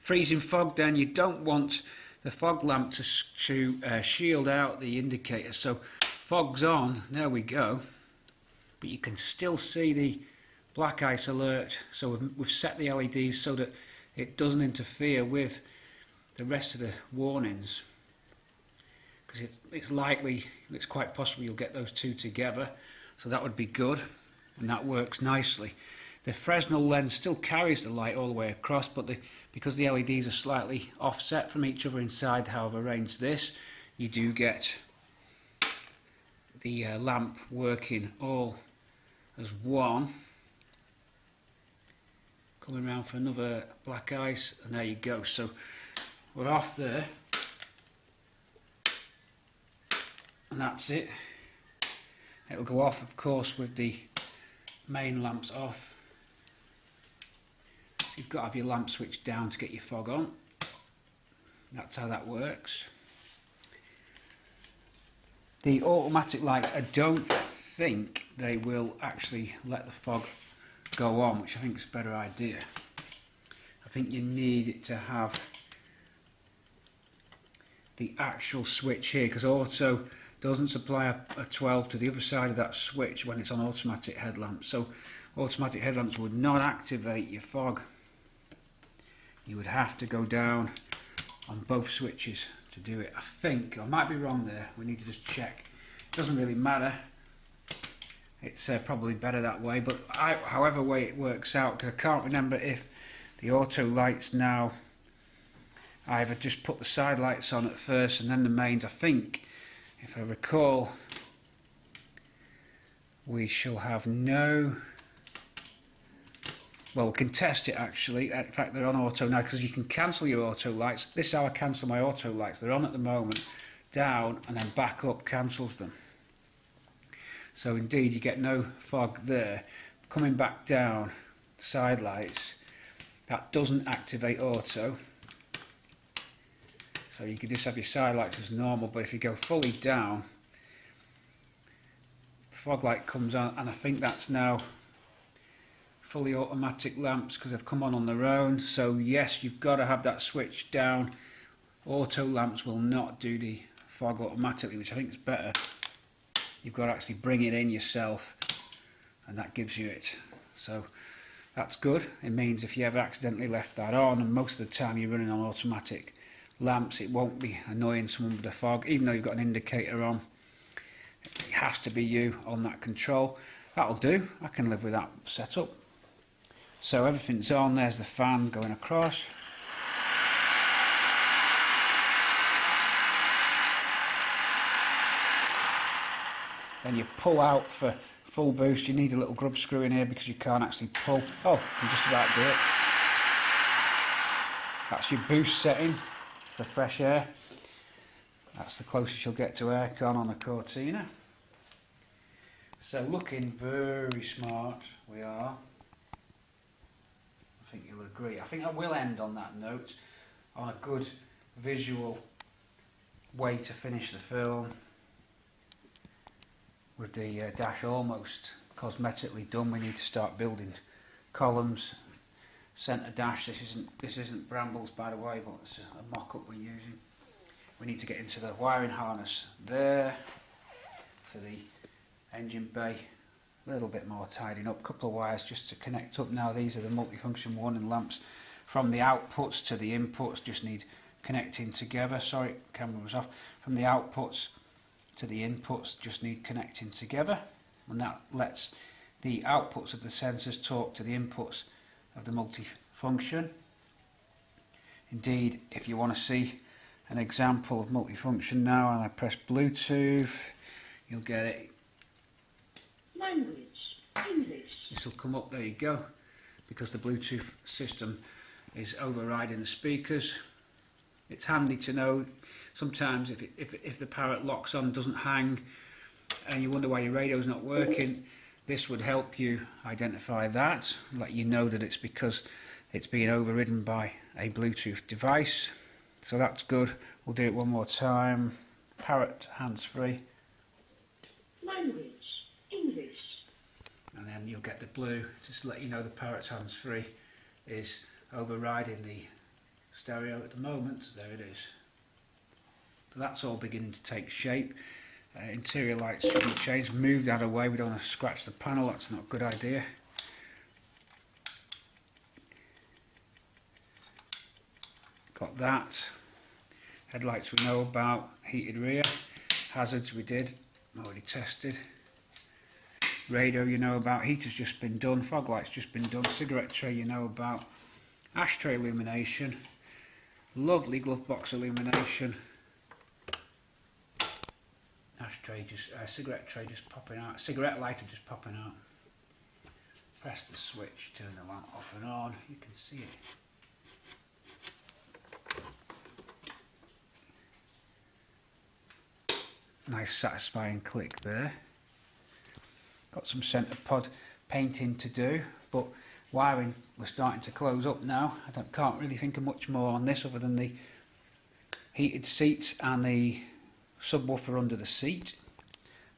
Freezing fog, then you don't want the fog lamp to shield out the indicator. So fog's on, there we go. But you can still see the black ice alert. So we've set the LEDs so that it doesn't interfere with the rest of the warnings, because it's quite possible you'll get those two together, so that would be good, and that works nicely. The Fresnel lens still carries the light all the way across, but because the LEDs are slightly offset from each other inside how I've arranged this, you do get the lamp working all as one. Coming around for another black ice, and there you go. So we're off there, and that's it. It'll go off, of course, with the main lamps off. So you've got to have your lamp switch down to get your fog on. That's how that works. The automatic lights, I don't think they will actually let the fog go on, which I think is a better idea. I think you need it to have the actual switch here, because auto doesn't supply a 12 to the other side of that switch when it's on automatic headlamps. So automatic headlamps would not activate your fog. You would have to go down on both switches to do it. I think, I might be wrong there, we need to just check. It doesn't really matter. It's probably better that way, but however way it works out, because I can't remember if the auto lights now, I either just put the side lights on at first and then the mains. I think, if I recall, we shall have no, well, we can test it actually. In fact, they're on auto now, because you can cancel your auto lights. This is how I cancel my auto lights. They're on at the moment, down, and then back up cancels them. So indeed you get no fog there. Coming back down, side lights, that doesn't activate auto. So you can just have your side lights as normal, but if you go fully down, the fog light comes on, and I think that's now fully automatic lamps because they've come on their own. So yes, you've got to have that switch down. Auto lamps will not do the fog automatically, which I think is better. You've got to actually bring it in yourself, and that gives you it. So that's good. It means if you ever accidentally left that on, and most of the time you're running on automatic lamps, it won't be annoying someone with the fog, even though you've got an indicator on. It has to be you on that control. That'll do. I can live with that setup. So everything's on. There's the fan going across. Then you pull out for full boost. You need a little grub screw in here because you can't actually pull. Oh, you just about do it. That's your boost setting for fresh air. That's the closest you'll get to aircon on a Cortina. So looking very smart we are. I think you'll agree. I think I will end on that note, on a good visual way to finish the film, with the dash almost cosmetically done. We need to start building columns, centre dash. This isn't Brambles, by the way, but it's a mock-up we're using. We need to get into the wiring harness there for the engine bay. A little bit more tidying up, a couple of wires just to connect up. Now these are the multifunction warning lamps. From the outputs to the inputs just need connecting together. Sorry, camera was off. From the outputs to the inputs just need connecting together, and that lets the outputs of the sensors talk to the inputs of the multifunction. Indeed, if you want to see an example of multifunction now, and I press Bluetooth, you'll get it. Language, English. This will come up, there you go, because the Bluetooth system is overriding the speakers. It's handy to know sometimes if the parrot locks on, doesn't hang, and you wonder why your radio's not working. This would help you identify that, let you know that it's because it's being overridden by a Bluetooth device. So that's good. We'll do it one more time. Parrot hands-free. Language, English. And then you'll get the blue, just to let you know the parrot's hands-free is overriding the stereo at the moment. There it is. So that's all beginning to take shape. Interior lights shouldn't change. Move that away, we don't want to scratch the panel, that's not a good idea. Got that. Headlights we know about, heated rear. Hazards we did, already tested. Radio you know about, heater's just been done, fog light's just been done, cigarette tray you know about, ashtray illumination, lovely glove box illumination, ashtray just, cigarette tray just popping out, cigarette lighter just popping out. Press the switch, turn the lamp off and on, you can see it. Nice satisfying click there. Got some centre pod painting to do, but wiring we're starting to close up now. I can't really think of much more on this other than the heated seats and the subwoofer under the seat,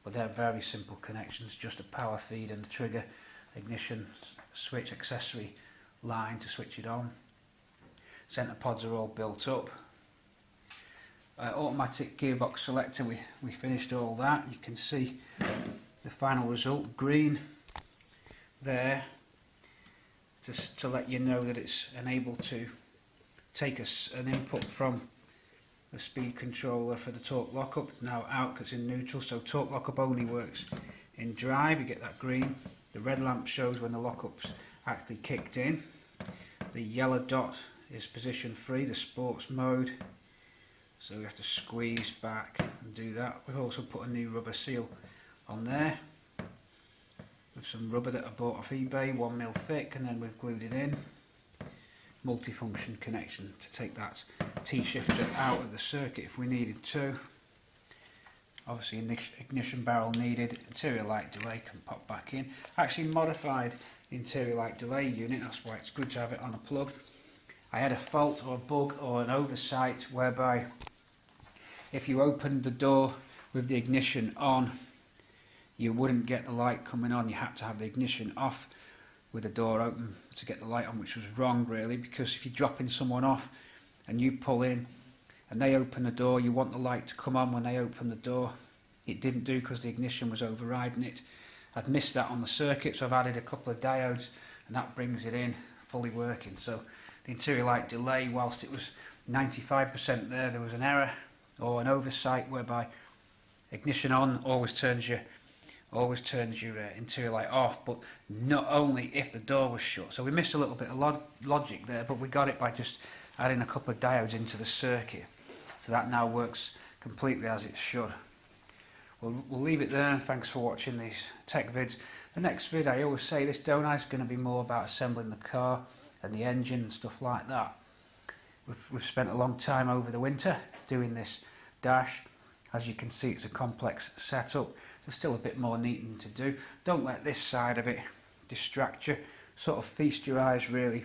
but they're very simple connections, just a power feed and the trigger, ignition switch, accessory line to switch it on. Centre pods are all built up. Automatic gearbox selector, we finished all that. You can see the final result, green there, to let you know that it's enabled to take an input from the speed controller for the torque lockup. It's now out because it's in neutral, so torque lockup only works in drive. You get that green. The red lamp shows when the lockup's actually kicked in. The yellow dot is position free, the sports mode. So we have to squeeze back and do that. We've also put a new rubber seal on there with some rubber that I bought off eBay, 1mm thick, and then we've glued it in. Multifunction connection to take that T-shifter out of the circuit if we needed to. Obviously ignition barrel needed, interior light delay can pop back in. Actually modified the interior light delay unit, that's why it's good to have it on a plug. I had a fault or a bug or an oversight whereby if you opened the door with the ignition on, you wouldn't get the light coming on. You had to have the ignition off with the door open to get the light on, which was wrong really, because if you're dropping someone off and you pull in and they open the door, you want the light to come on when they open the door. It didn't do because the ignition was overriding it. I'd missed that on the circuit, so I've added a couple of diodes and that brings it in fully working. So the interior light delay, whilst it was 95% there was an error or an oversight whereby ignition on always turns your interior light off, but not only if the door was shut. So we missed a little bit of logic there, but we got it by just adding a couple of diodes into the circuit. So that now works completely as it should. We'll leave it there, and thanks for watching these tech vids. The next vid, I always say this, don't I, is going to be more about assembling the car and the engine and stuff like that. We've spent a long time over the winter doing this dash. As you can see, it's a complex setup. There's still a bit more neatening to do. Don't let this side of it distract you. Sort of feast your eyes really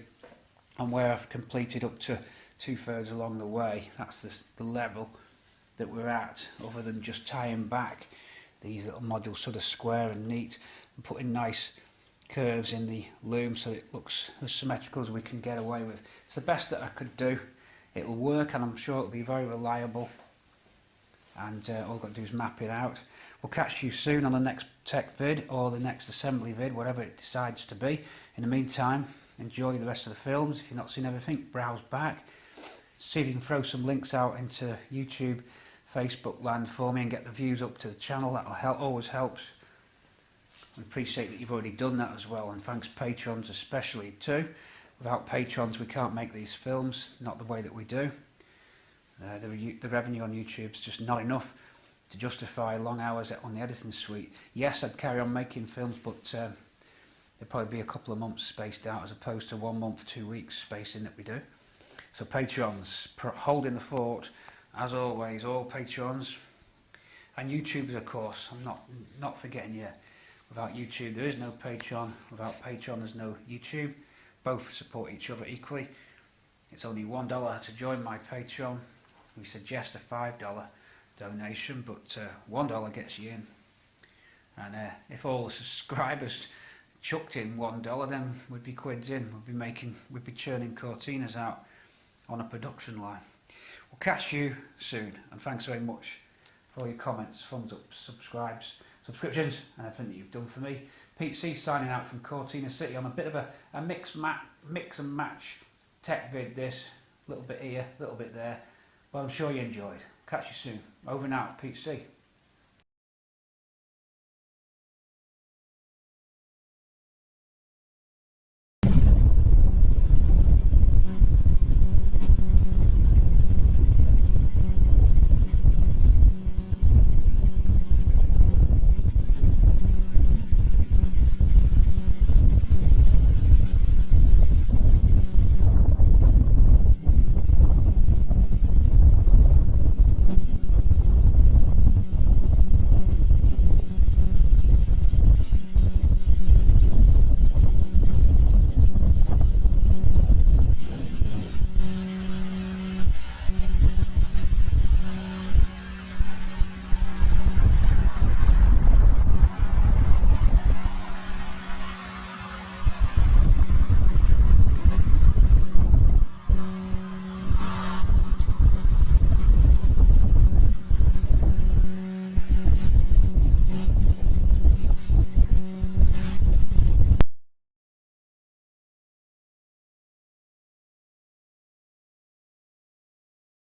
on where I've completed up to 2/3 along the way. That's the level that we're at, other than just tying back these little modules sort of square and neat and putting nice curves in the loom so it looks as symmetrical as we can get away with. It's the best that I could do. It'll work, and I'm sure it'll be very reliable, and all I've got to do is map it out. We'll catch you soon on the next tech vid or the next assembly vid, whatever it decides to be. In the meantime, enjoy the rest of the films. If you've not seen everything, browse back, see if you can throw some links out into YouTube, Facebook land for me and get the views up to the channel. That'll help, always helps. I appreciate that you've already done that as well, and thanks patrons especially too. Without patrons we can't make these films, not the way that we do. The revenue on YouTube is just not enough to justify long hours on the editing suite. Yes, I'd carry on making films, but there'd probably be a couple of months spaced out as opposed to 1 month, 2 weeks spacing that we do. So patrons, holding the fort as always, all patrons, and YouTubers of course. I'm not forgetting you. Without YouTube there is no Patreon. Without Patreon there's no YouTube. Both support each other equally. It's only $1 to join my Patreon. We suggest a $5 donation, but $1 gets you in. And if all the subscribers chucked in $1, then we'd be quids in. We'd be churning Cortinas out on a production line. We'll catch you soon, and thanks very much for all your comments, thumbs up, subscriptions, and everything that you've done for me. Pete C signing out from Cortina City on a bit of a mix and match tech vid. This, a little bit here, a little bit there, Well, I'm sure you enjoyed. Catch you soon. Over and out, Pete C.